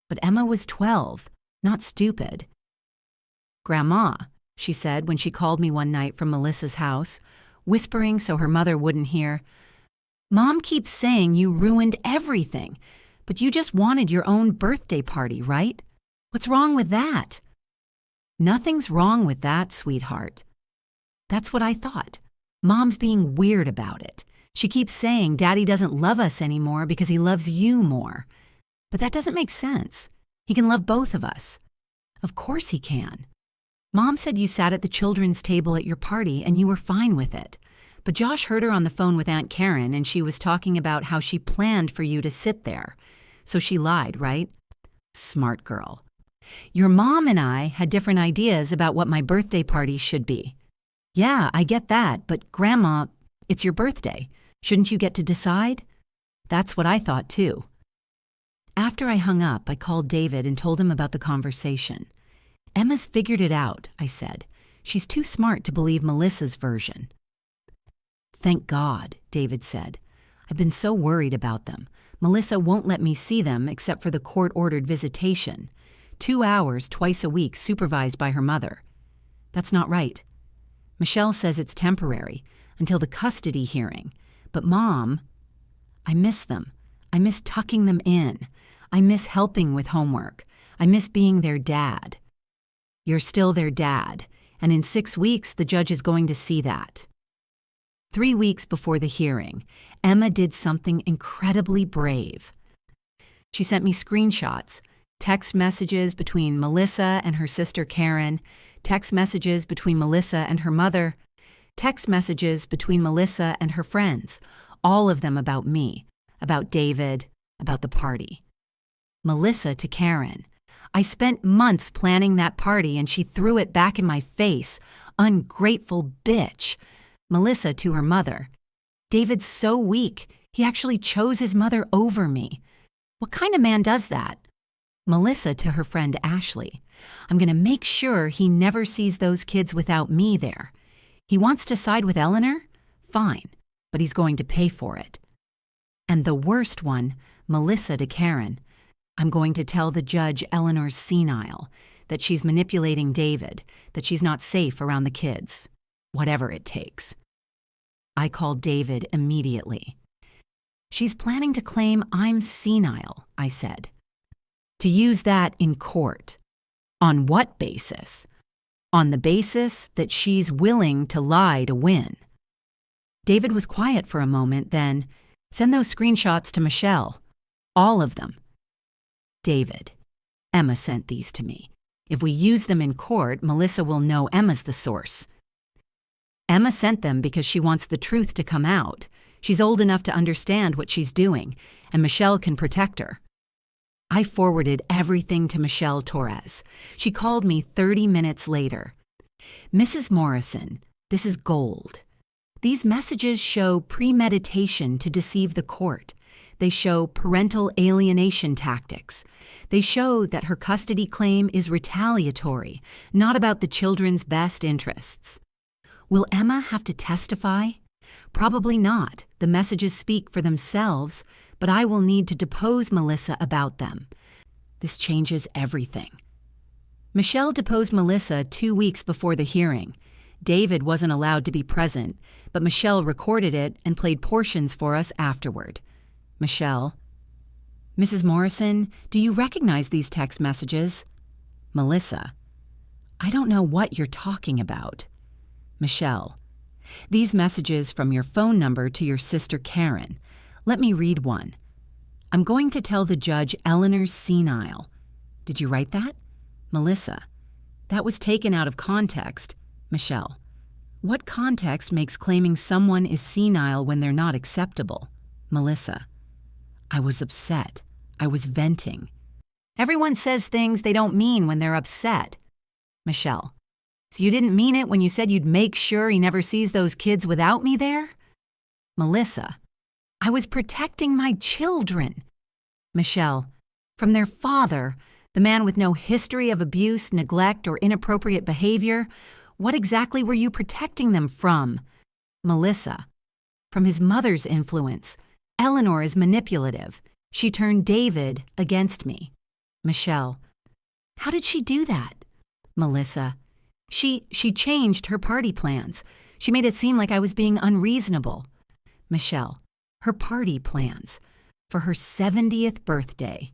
But Emma was 12, not stupid. "Grandma," she said when she called me one night from Melissa's house, whispering so her mother wouldn't hear. Mom keeps saying you ruined everything, but you just wanted your own birthday party, right? What's wrong with that? Nothing's wrong with that, sweetheart. That's what I thought. Mom's being weird about it. She keeps saying Daddy doesn't love us anymore because he loves you more. But that doesn't make sense. He can love both of us. Of course he can. Mom said you sat at the children's table at your party and you were fine with it. But Josh heard her on the phone with Aunt Karen and she was talking about how she planned for you to sit there. So she lied, right? Smart girl. Your mom and I had different ideas about what my birthday party should be. Yeah, I get that, but Grandma, it's your birthday. Shouldn't you get to decide? That's what I thought too. After I hung up, I called David and told him about the conversation. Emma's figured it out, I said. She's too smart to believe Melissa's version. Thank God, David said. I've been so worried about them. Melissa won't let me see them except for the court-ordered visitation. 2 hours twice a week supervised by her mother. That's not right. Michelle says it's temporary, until the custody hearing. But Mom, I miss them. I miss tucking them in. I miss helping with homework. I miss being their dad. You're still their dad, and in 6 weeks the judge is going to see that. 3 weeks before the hearing, Emma did something incredibly brave. She sent me screenshots, text messages between Melissa and her sister Karen, text messages between Melissa and her mother, text messages between Melissa and her friends, all of them about me, about David, about the party. Melissa to Karen. I spent months planning that party and she threw it back in my face. Ungrateful bitch. Melissa to her mother. David's so weak, he actually chose his mother over me. What kind of man does that? Melissa to her friend Ashley. I'm going to make sure he never sees those kids without me there. He wants to side with Eleanor? Fine, but he's going to pay for it. And the worst one, Melissa to Karen. I'm going to tell the judge Eleanor's senile, that she's manipulating David, that she's not safe around the kids. Whatever it takes. I called David immediately. She's planning to claim I'm senile, I said. To use that in court. On what basis? On the basis that she's willing to lie to win. David was quiet for a moment, then, send those screenshots to Michelle. All of them. David, Emma sent these to me. If we use them in court, Melissa will know Emma's the source. Emma sent them because she wants the truth to come out. She's old enough to understand what she's doing, and Michelle can protect her. I forwarded everything to Michelle Torres. She called me 30 minutes later. Mrs. Morrison, this is gold. These messages show premeditation to deceive the court. They show parental alienation tactics. They show that her custody claim is retaliatory, not about the children's best interests. Will Emma have to testify? Probably not. The messages speak for themselves, but I will need to depose Melissa about them. This changes everything. Michelle deposed Melissa 2 weeks before the hearing. David wasn't allowed to be present, but Michelle recorded it and played portions for us afterward. Michelle. Mrs. Morrison, do you recognize these text messages? Melissa. I don't know what you're talking about. Michelle. These messages from your phone number to your sister Karen. Let me read one. I'm going to tell the judge Eleanor's senile. Did you write that? Melissa. That was taken out of context. Michelle. What context makes claiming someone is senile when they're not acceptable? Melissa. I was upset. I was venting. Everyone says things they don't mean when they're upset. Michelle. So you didn't mean it when you said you'd make sure he never sees those kids without me there? Melissa. I was protecting my children. Michelle. From their father, the man with no history of abuse, neglect, or inappropriate behavior, what exactly were you protecting them from? Melissa. From his mother's influence. Eleanor is manipulative. She turned David against me. Michelle. How did she do that? Melissa. She changed her party plans. She made it seem like I was being unreasonable. Michelle, her party plans for her 70th birthday.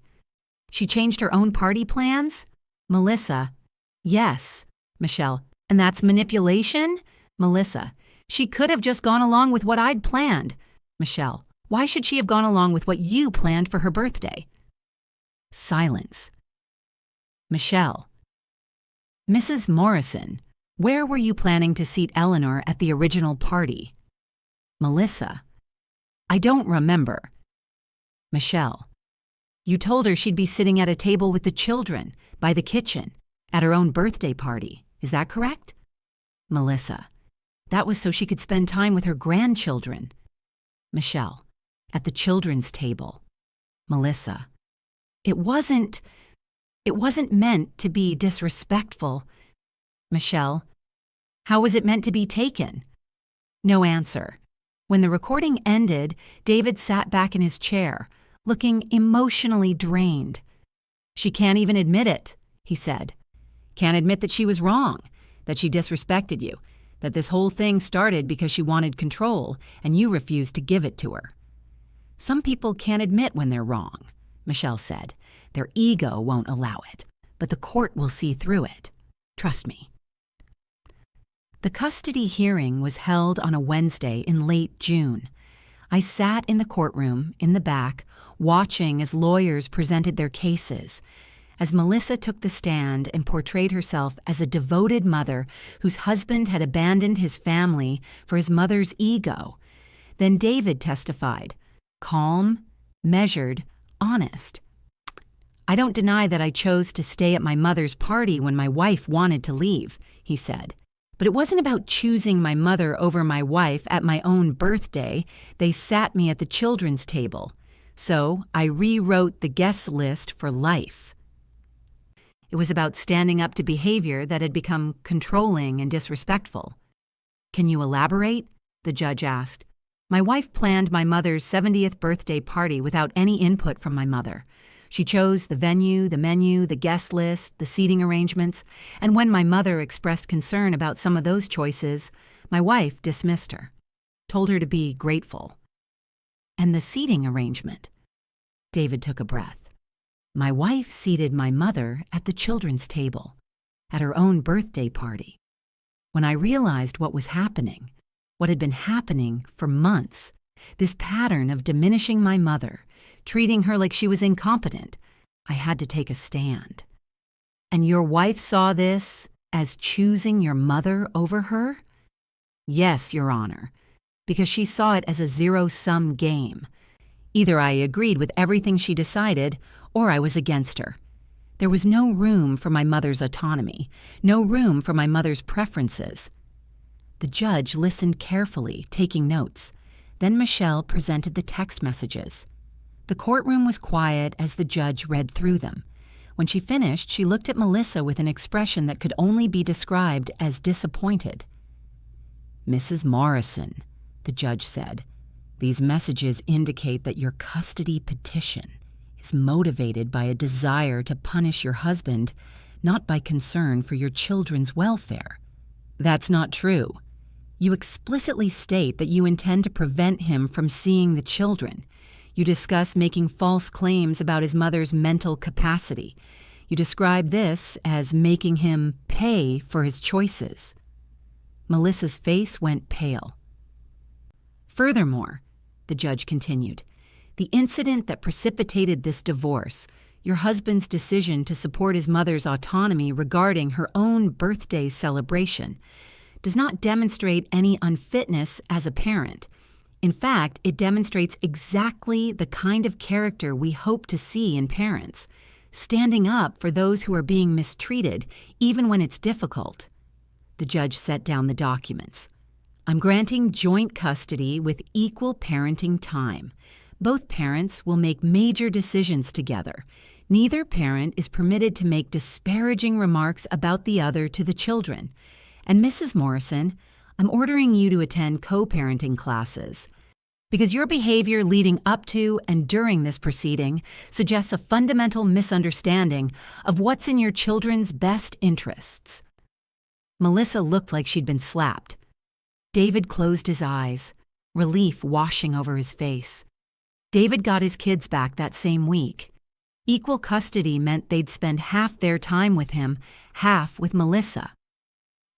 She changed her own party plans? Melissa, yes. Michelle, and that's manipulation? Melissa, she could have just gone along with what I'd planned. Michelle, why should she have gone along with what you planned for her birthday? Silence. Michelle, Mrs. Morrison, where were you planning to seat Eleanor at the original party? Melissa, I don't remember. Michelle, you told her she'd be sitting at a table with the children by the kitchen at her own birthday party. Is that correct? Melissa, that was so she could spend time with her grandchildren. Michelle, at the children's table. Melissa, it wasn't meant to be disrespectful. Michelle, how was it meant to be taken? No answer. When the recording ended, David sat back in his chair, looking emotionally drained. She can't even admit it, he said. Can't admit that she was wrong, that she disrespected you, that this whole thing started because she wanted control and you refused to give it to her. Some people can't admit when they're wrong, Michelle said. Their ego won't allow it, but the court will see through it. Trust me. The custody hearing was held on a Wednesday in late June. I sat in the courtroom, in the back, watching as lawyers presented their cases, as Melissa took the stand and portrayed herself as a devoted mother whose husband had abandoned his family for his mother's ego. Then David testified, calm, measured, honest. I don't deny that I chose to stay at my mother's party when my wife wanted to leave, he said. But it wasn't about choosing my mother over my wife at my own birthday. They sat me at the children's table. So I rewrote the guest list for life. It was about standing up to behavior that had become controlling and disrespectful. Can you elaborate? The judge asked. My wife planned my mother's 70th birthday party without any input from my mother. She chose the venue, the menu, the guest list, the seating arrangements, and when my mother expressed concern about some of those choices, my wife dismissed her, told her to be grateful. And the seating arrangement? David took a breath. My wife seated my mother at the children's table, at her own birthday party. When I realized what was happening, what had been happening for months, this pattern of diminishing my mother, treating her like she was incompetent, I had to take a stand. And your wife saw this as choosing your mother over her? Yes, Your Honor, because she saw it as a zero-sum game. Either I agreed with everything she decided, or I was against her. There was no room for my mother's autonomy, no room for my mother's preferences. The judge listened carefully, taking notes. Then Michelle presented the text messages. The courtroom was quiet as the judge read through them. When she finished, she looked at Melissa with an expression that could only be described as disappointed. Mrs. Morrison, the judge said, these messages indicate that your custody petition is motivated by a desire to punish your husband, not by concern for your children's welfare. That's not true. You explicitly state that you intend to prevent him from seeing the children. You discuss making false claims about his mother's mental capacity. You describe this as making him pay for his choices. Melissa's face went pale. Furthermore, the judge continued, the incident that precipitated this divorce, your husband's decision to support his mother's autonomy regarding her own birthday celebration, does not demonstrate any unfitness as a parent. In fact, it demonstrates exactly the kind of character we hope to see in parents, standing up for those who are being mistreated, even when it's difficult. The judge set down the documents. I'm granting joint custody with equal parenting time. Both parents will make major decisions together. Neither parent is permitted to make disparaging remarks about the other to the children. And Mrs. Morrison, I'm ordering you to attend co-parenting classes because your behavior leading up to and during this proceeding suggests a fundamental misunderstanding of what's in your children's best interests. Melissa looked like she'd been slapped. David closed his eyes, relief washing over his face. David got his kids back that same week. Equal custody meant they'd spend half their time with him, half with Melissa.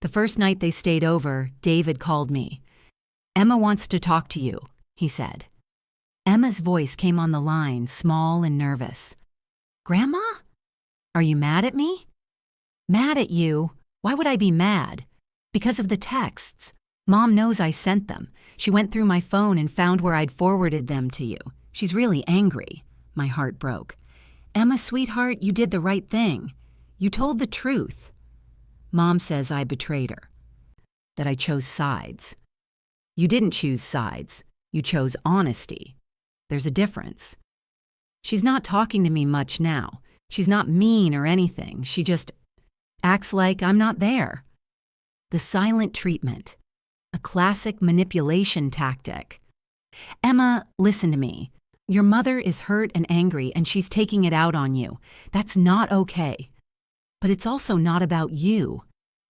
The first night they stayed over, David called me. "Emma wants to talk to you," he said. Emma's voice came on the line, small and nervous. "Grandma? Are you mad at me?" "Mad at you? Why would I be mad?" "Because of the texts. Mom knows I sent them. She went through my phone and found where I'd forwarded them to you. She's really angry." My heart broke. "Emma, sweetheart, you did the right thing. You told the truth." Mom says I betrayed her, that I chose sides. "You didn't choose sides. You chose honesty. There's a difference." She's not talking to me much now. She's not mean or anything. She just acts like I'm not there. The silent treatment. A classic manipulation tactic. "Emma, listen to me. Your mother is hurt and angry and she's taking it out on you. That's not okay. But it's also not about you.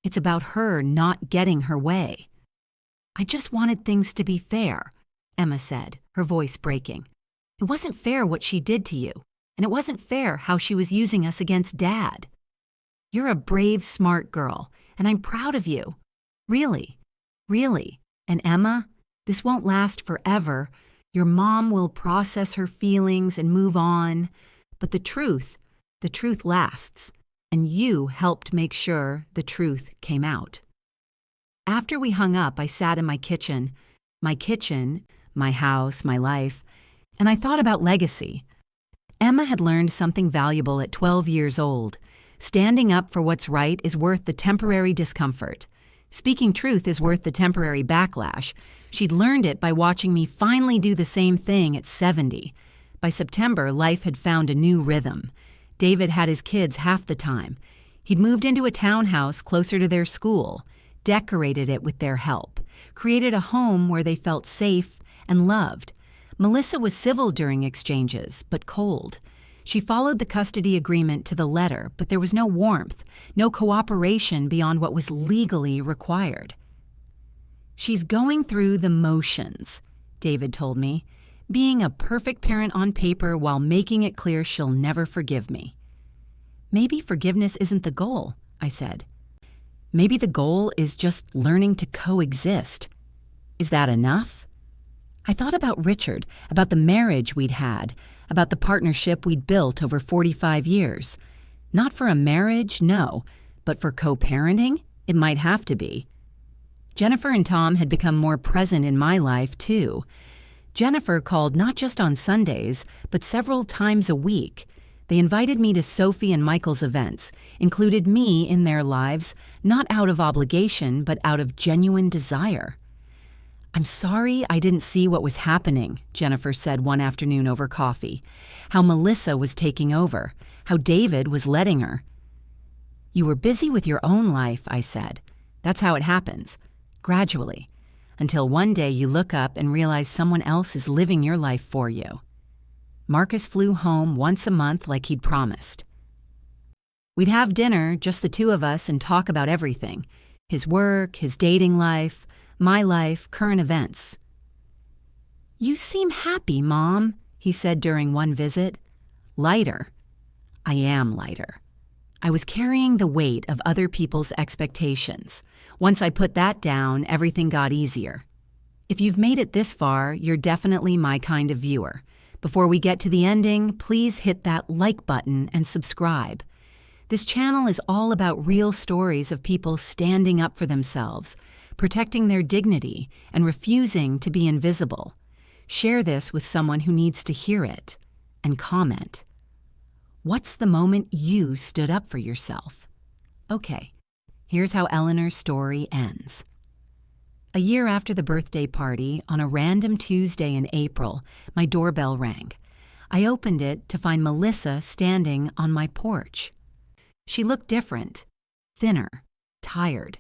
It's about her not getting her way." "I just wanted things to be fair," Emma said, her voice breaking. "It wasn't fair what she did to you, and it wasn't fair how she was using us against Dad. You're a brave, smart girl, and I'm proud of you. Really, really. And Emma, this won't last forever. Your mom will process her feelings and move on. But the truth lasts, and you helped make sure the truth came out." After we hung up, I sat in my kitchen, my house, my life, and I thought about legacy. Emma had learned something valuable at 12 years old. Standing up for what's right is worth the temporary discomfort. Speaking truth is worth the temporary backlash. She'd learned it by watching me finally do the same thing at 70. By September, life had found a new rhythm. David had his kids half the time. He'd moved into a townhouse closer to their school, decorated it with their help, created a home where they felt safe and loved. Melissa was civil during exchanges, but cold. She followed the custody agreement to the letter, but there was no warmth, no cooperation beyond what was legally required. "She's going through the motions," David told me, "being a perfect parent on paper while making it clear she'll never forgive me." "Maybe forgiveness isn't the goal," I said. "Maybe the goal is just learning to coexist. Is that enough?" I thought about Richard, about the marriage we'd had, about the partnership we'd built over 45 years. Not for a marriage, no, but for co-parenting, it might have to be. Jennifer and Tom had become more present in my life, too. Jennifer called not just on Sundays, but several times a week. They invited me to Sophie and Michael's events, included me in their lives, not out of obligation, but out of genuine desire. "I'm sorry I didn't see what was happening," Jennifer said one afternoon over coffee. How Melissa was taking over, how David was letting her. "You were busy with your own life," I said. "That's how it happens, gradually, until one day you look up and realize someone else is living your life for you." Marcus flew home once a month like he'd promised. We'd have dinner, just the two of us, and talk about everything. His work, his dating life, my life, current events. "You seem happy, Mom," he said during one visit. "Lighter." I am lighter. I was carrying the weight of other people's expectations. Once I put that down, everything got easier. If you've made it this far, you're definitely my kind of viewer. Before we get to the ending, please hit that like button and subscribe. This channel is all about real stories of people standing up for themselves, protecting their dignity, and refusing to be invisible. Share this with someone who needs to hear it, and comment. What's the moment you stood up for yourself? Okay, here's how Eleanor's story ends. A year after the birthday party, on a random Tuesday in April, my doorbell rang. I opened it to find Melissa standing on my porch. She looked different, thinner, tired.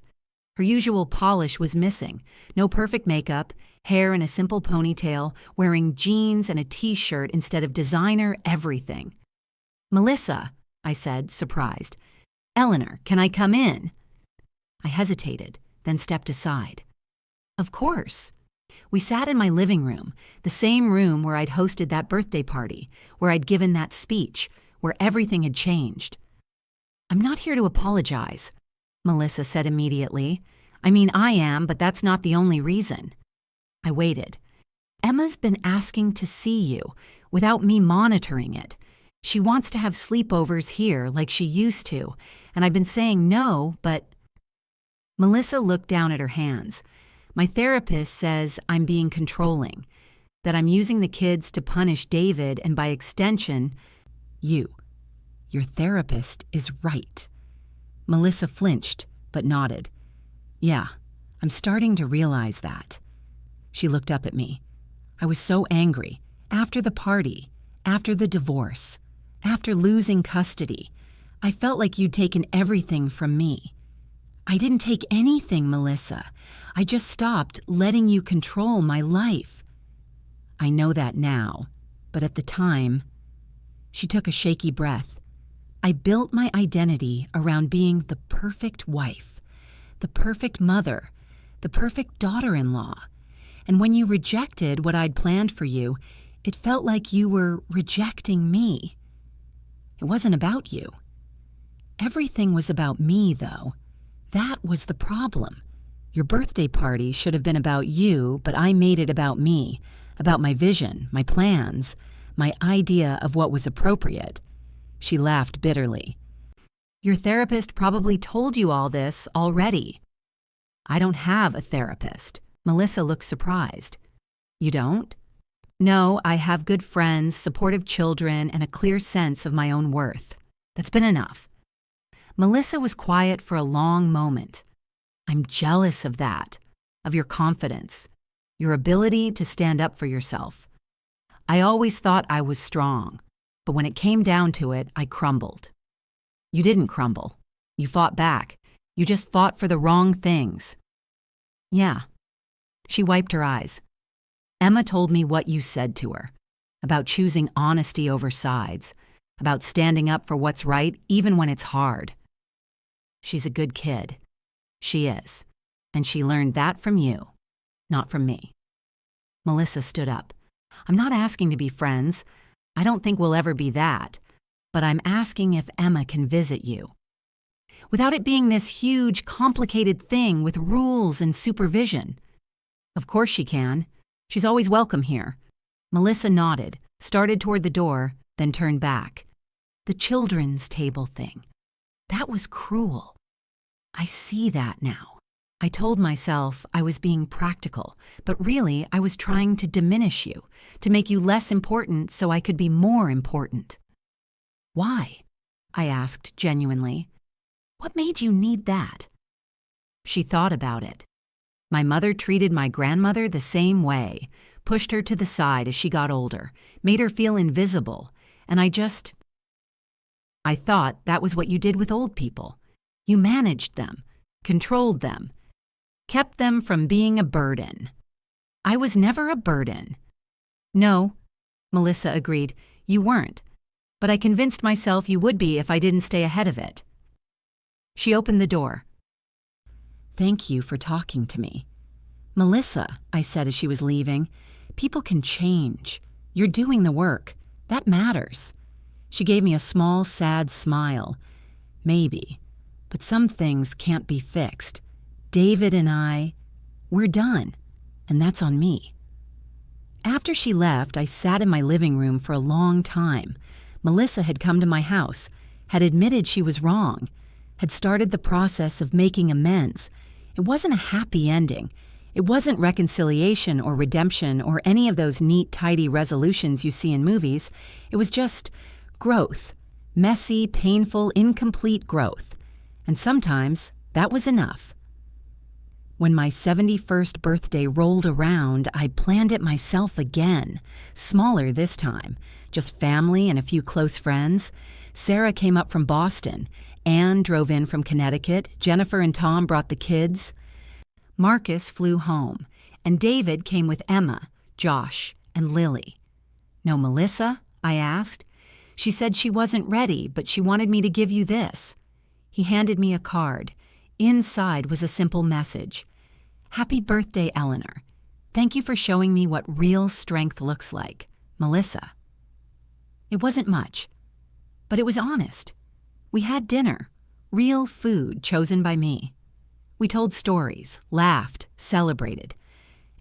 Her usual polish was missing, no perfect makeup, hair in a simple ponytail, wearing jeans and a t-shirt instead of designer everything. "Melissa," I said, surprised. "Eleanor, can I come in?" I hesitated, then stepped aside. Of course. We sat in my living room, the same room where I'd hosted that birthday party, where I'd given that speech, where everything had changed. I'm not here to apologize, Melissa said immediately. I mean, I am, but that's not the only reason. I waited. Emma's been asking to see you, without me monitoring it. She wants to have sleepovers here like she used to, and I've been saying no, but... Melissa looked down at her hands. My therapist says I'm being controlling, that I'm using the kids to punish David and by extension, you. Your therapist is right. Melissa flinched, but nodded. Yeah, I'm starting to realize that. She looked up at me. I was so angry. After the party, after the divorce, after losing custody, I felt like you'd taken everything from me. I didn't take anything, Melissa. I just stopped letting you control my life. I know that now, but at the time... She took a shaky breath. I built my identity around being the perfect wife, the perfect mother, the perfect daughter-in-law. And when you rejected what I'd planned for you, it felt like you were rejecting me. It wasn't about you. Everything was about me, though. That was the problem. Your birthday party should have been about you, but I made it about me, about my vision, my plans, my idea of what was appropriate. She laughed bitterly. Your therapist probably told you all this already. I don't have a therapist. Melissa looked surprised. You don't? No, I have good friends, supportive children, and a clear sense of my own worth. That's been enough. Melissa was quiet for a long moment. I'm jealous of that, of your confidence, your ability to stand up for yourself. I always thought I was strong, but when it came down to it, I crumbled. You didn't crumble. You fought back. You just fought for the wrong things. Yeah. She wiped her eyes. Emma told me what you said to her, about choosing honesty over sides, about standing up for what's right even when it's hard. She's a good kid. She is. And she learned that from you, not from me. Melissa stood up. I'm not asking to be friends. I don't think we'll ever be that. But I'm asking if Emma can visit you. Without it being this huge, complicated thing with rules and supervision. Of course she can. She's always welcome here. Melissa nodded, started toward the door, then turned back. The children's table thing. That was cruel. I see that now. I told myself I was being practical, but really I was trying to diminish you, to make you less important so I could be more important. Why? I asked genuinely. What made you need that? She thought about it. My mother treated my grandmother the same way, pushed her to the side as she got older, made her feel invisible, and I thought that was what you did with old people. You managed them, controlled them, kept them from being a burden. I was never a burden. No, Melissa agreed, you weren't, but I convinced myself you would be if I didn't stay ahead of it. She opened the door. Thank you for talking to me. Melissa, I said as she was leaving, people can change. You're doing the work. That matters. She gave me a small, sad smile. Maybe, but some things can't be fixed. David and we're done, and that's on me. After she left, I sat in my living room for a long time. Melissa had come to my house, had admitted she was wrong, had started the process of making amends. It wasn't a happy ending. It wasn't reconciliation or redemption or any of those neat, tidy resolutions you see in movies. It was just growth. Messy, painful, incomplete growth. And sometimes that was enough. When my 71st birthday rolled around, I planned it myself again. Smaller this time. Just family and a few close friends. Sarah came up from Boston. Anne drove in from Connecticut. Jennifer and Tom brought the kids. Marcus flew home. And David came with Emma, Josh, and Lily. No Melissa? I asked. She said she wasn't ready, but she wanted me to give you this. He handed me a card. Inside was a simple message. Happy birthday, Eleanor. Thank you for showing me what real strength looks like. Melissa. It wasn't much, but it was honest. We had dinner, real food chosen by me. We told stories, laughed, celebrated.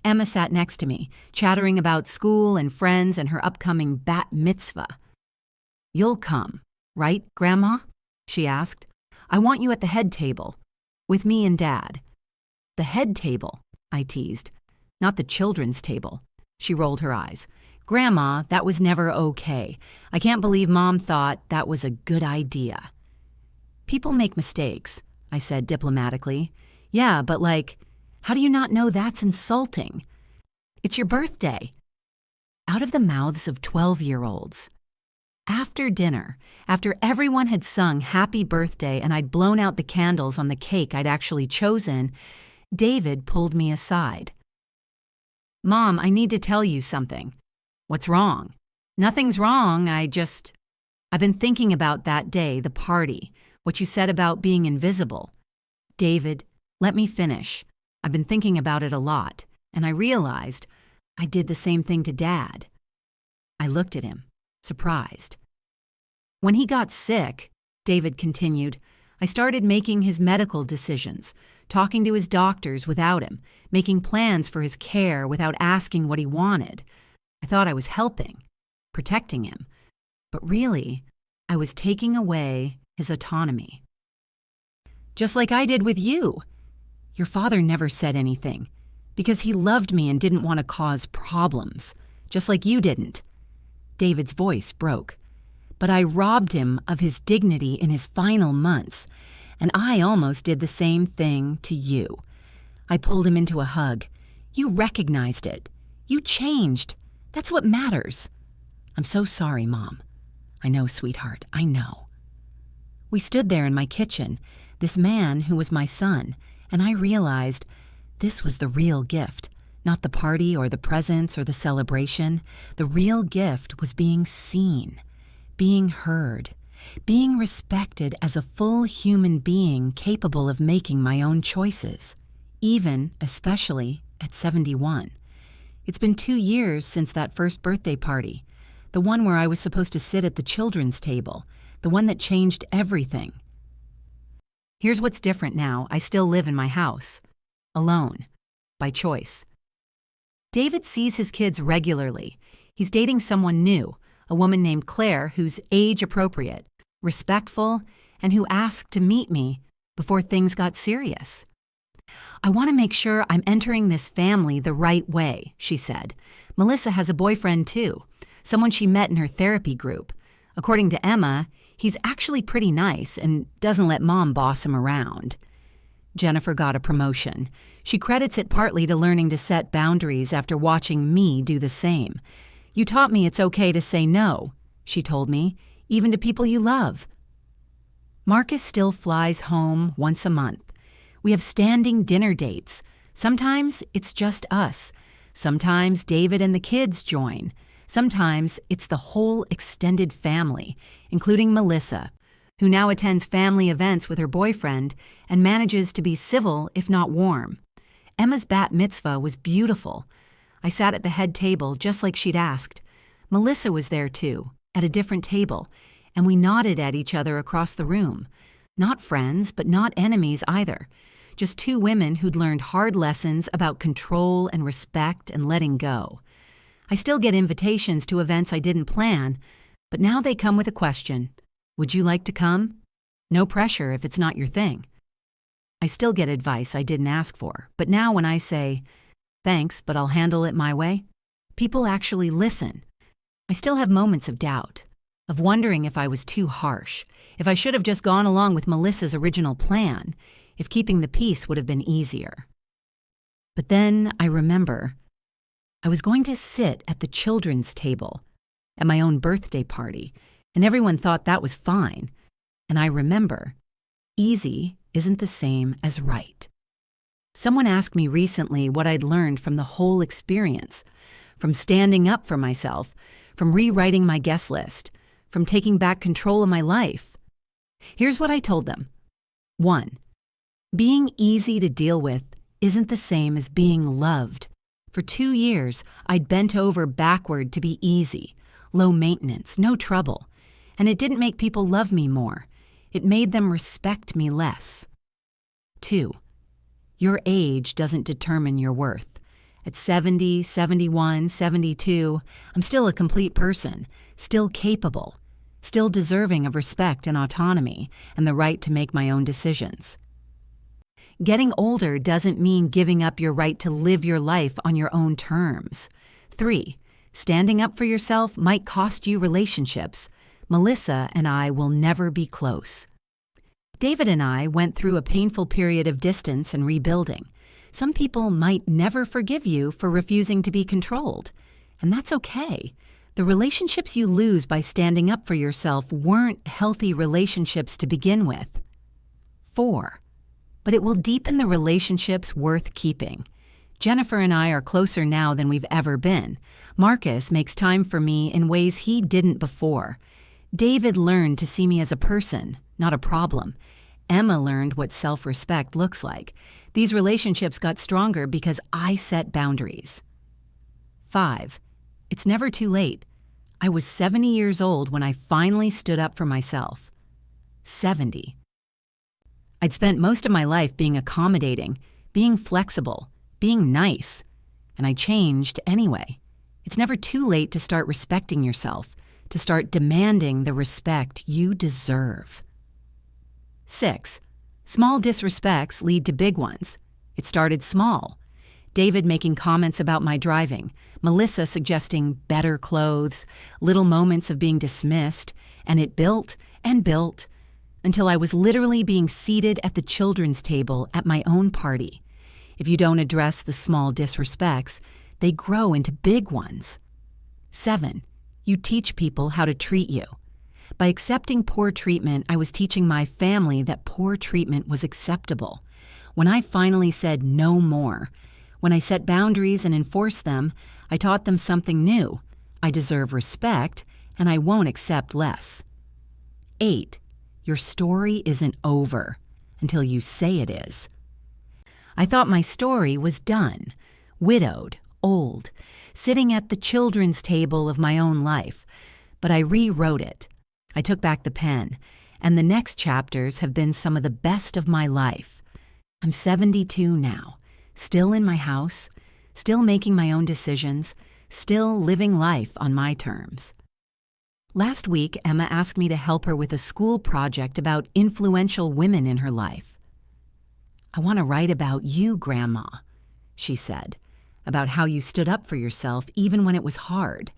Emma sat next to me, chattering about school and friends and her upcoming bat mitzvah. You'll come, right, Grandma? She asked. I want you at the head table, with me and Dad. The head table, I teased. Not the children's table. She rolled her eyes. Grandma, that was never okay. I can't believe Mom thought that was a good idea. People make mistakes, I said diplomatically. Yeah, but how do you not know that's insulting? It's your birthday. Out of the mouths of 12-year-olds. After dinner, after everyone had sung happy birthday and I'd blown out the candles on the cake I'd actually chosen, David pulled me aside. Mom, I need to tell you something. What's wrong? Nothing's wrong, I've been thinking about that day, the party, what you said about being invisible. David, let me finish. I've been thinking about it a lot, and I realized I did the same thing to Dad. I looked at him, surprised. When he got sick, David continued, I started making his medical decisions, talking to his doctors without him, making plans for his care without asking what he wanted. I thought I was helping, protecting him, but really, I was taking away his autonomy. Just like I did with you. Your father never said anything, because he loved me and didn't want to cause problems, just like you didn't. David's voice broke. But I robbed him of his dignity in his final months, and I almost did the same thing to you. I pulled him into a hug. You recognized it. You changed. That's what matters. I'm so sorry, Mom. I know, sweetheart, I know. We stood there in my kitchen, this man who was my son, and I realized this was the real gift, not the party or the presents or the celebration. The real gift was being seen, being heard, being respected as a full human being capable of making my own choices, even, especially, at 71. It's been 2 years since that first birthday party, the one where I was supposed to sit at the children's table, the one that changed everything. Here's what's different now. I still live in my house, alone, by choice. David sees his kids regularly. He's dating someone new, a woman named Claire who's age-appropriate, respectful, and who asked to meet me before things got serious. I want to make sure I'm entering this family the right way, she said. Melissa has a boyfriend too, someone she met in her therapy group. According to Emma, he's actually pretty nice and doesn't let Mom boss him around. Jennifer got a promotion. She credits it partly to learning to set boundaries after watching me do the same. You taught me it's okay to say no, she told me, even to people you love. Marcus still flies home once a month. We have standing dinner dates. Sometimes it's just us. Sometimes David and the kids join. Sometimes it's the whole extended family, including Melissa, who now attends family events with her boyfriend and manages to be civil if not warm. Emma's bat mitzvah was beautiful. I sat at the head table just like she'd asked. Melissa was there too, at a different table, and we nodded at each other across the room. Not friends, but not enemies either. Just two women who'd learned hard lessons about control and respect and letting go. I still get invitations to events I didn't plan, but now they come with a question. Would you like to come? No pressure if it's not your thing. I still get advice I didn't ask for, but now when I say, thanks, but I'll handle it my way, people actually listen. I still have moments of doubt, of wondering if I was too harsh, if I should have just gone along with Melissa's original plan, if keeping the peace would have been easier. But then I remember I was going to sit at the children's table at my own birthday party, and everyone thought that was fine. And I remember, easy isn't the same as right. Someone asked me recently what I'd learned from the whole experience, from standing up for myself, from rewriting my guest list, from taking back control of my life. Here's what I told them. 1. Being easy to deal with isn't the same as being loved. For 2 years, I'd bent over backward to be easy, low maintenance, no trouble. And it didn't make people love me more. It made them respect me less. 2. Your age doesn't determine your worth. At 70, 71, 72, I'm still a complete person, still capable, still deserving of respect and autonomy and the right to make my own decisions. Getting older doesn't mean giving up your right to live your life on your own terms. 3. Standing up for yourself might cost you relationships. Melissa and I will never be close. David and I went through a painful period of distance and rebuilding. Some people might never forgive you for refusing to be controlled, and that's okay. The relationships you lose by standing up for yourself weren't healthy relationships to begin with. 4. But it will deepen the relationships worth keeping. Jennifer and I are closer now than we've ever been. Marcus makes time for me in ways he didn't before. David learned to see me as a person, not a problem. Emma learned what self-respect looks like. These relationships got stronger because I set boundaries. 5. It's never too late. I was 70 years old when I finally stood up for myself. 70. I'd spent most of my life being accommodating, being flexible, being nice, and I changed anyway. It's never too late to start respecting yourself, to start demanding the respect you deserve. 6. Small disrespects lead to big ones. It started small. David making comments about my driving, Melissa suggesting better clothes, little moments of being dismissed, and it built and built until I was literally being seated at the children's table at my own party. If you don't address the small disrespects, they grow into big ones. 7. You teach people how to treat you. By accepting poor treatment, I was teaching my family that poor treatment was acceptable. When I finally said no more, when I set boundaries and enforced them, I taught them something new. I deserve respect, and I won't accept less. 8. Your story isn't over until you say it is. I thought my story was done, widowed, old, sitting at the children's table of my own life, but I rewrote it. I took back the pen, and the next chapters have been some of the best of my life. I'm 72 now, still in my house, still making my own decisions, still living life on my terms. Last week, Emma asked me to help her with a school project about influential women in her life. I want to write about you, Grandma, she said, about how you stood up for yourself even when it was hard,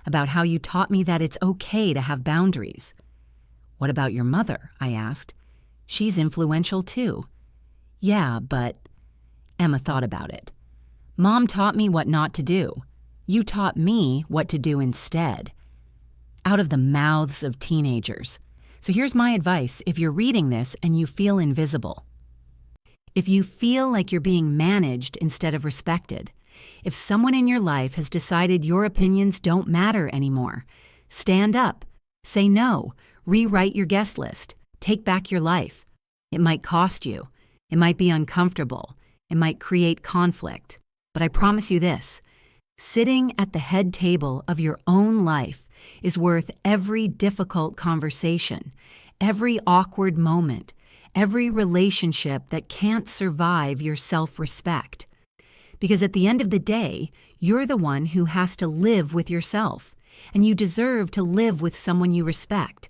about how you taught me that it's okay to have boundaries. What about your mother? I asked. She's influential too. Yeah, but... Emma thought about it. Mom taught me what not to do. You taught me what to do instead. Out of the mouths of teenagers. So here's my advice if you're reading this and you feel invisible. If you feel like you're being managed instead of respected, if someone in your life has decided your opinions don't matter anymore, stand up, say no, rewrite your guest list, take back your life. It might cost you. It might be uncomfortable. It might create conflict. But I promise you this, sitting at the head table of your own life is worth every difficult conversation, every awkward moment, every relationship that can't survive your self-respect. Because at the end of the day, you're the one who has to live with yourself, and you deserve to live with someone you respect,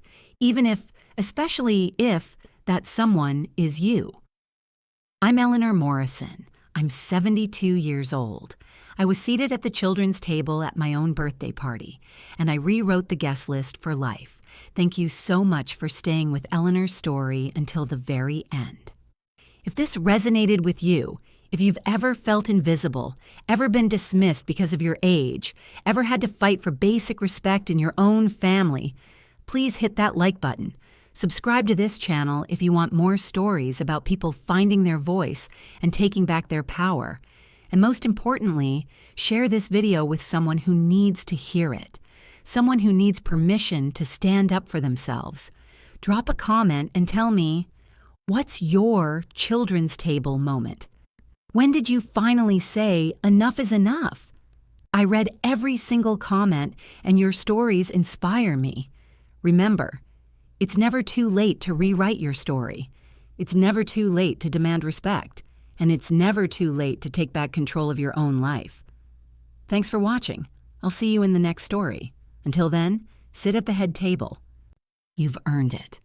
especially if that someone is you. I'm Eleanor Morrison. I'm 72 years old. I was seated at the children's table at my own birthday party, and I rewrote the guest list for life. Thank you so much for staying with Eleanor's story until the very end. If this resonated with you, if you've ever felt invisible, ever been dismissed because of your age, ever had to fight for basic respect in your own family, please hit that like button. Subscribe to this channel if you want more stories about people finding their voice and taking back their power. And most importantly, share this video with someone who needs to hear it, someone who needs permission to stand up for themselves. Drop a comment and tell me, What's your children's table moment? When did you finally say, enough is enough? I read every single comment, and your stories inspire me. Remember, it's never too late to rewrite your story. It's never too late to demand respect. And it's never too late to take back control of your own life. Thanks for watching. I'll see you in the next story. Until then, sit at the head table. You've earned it.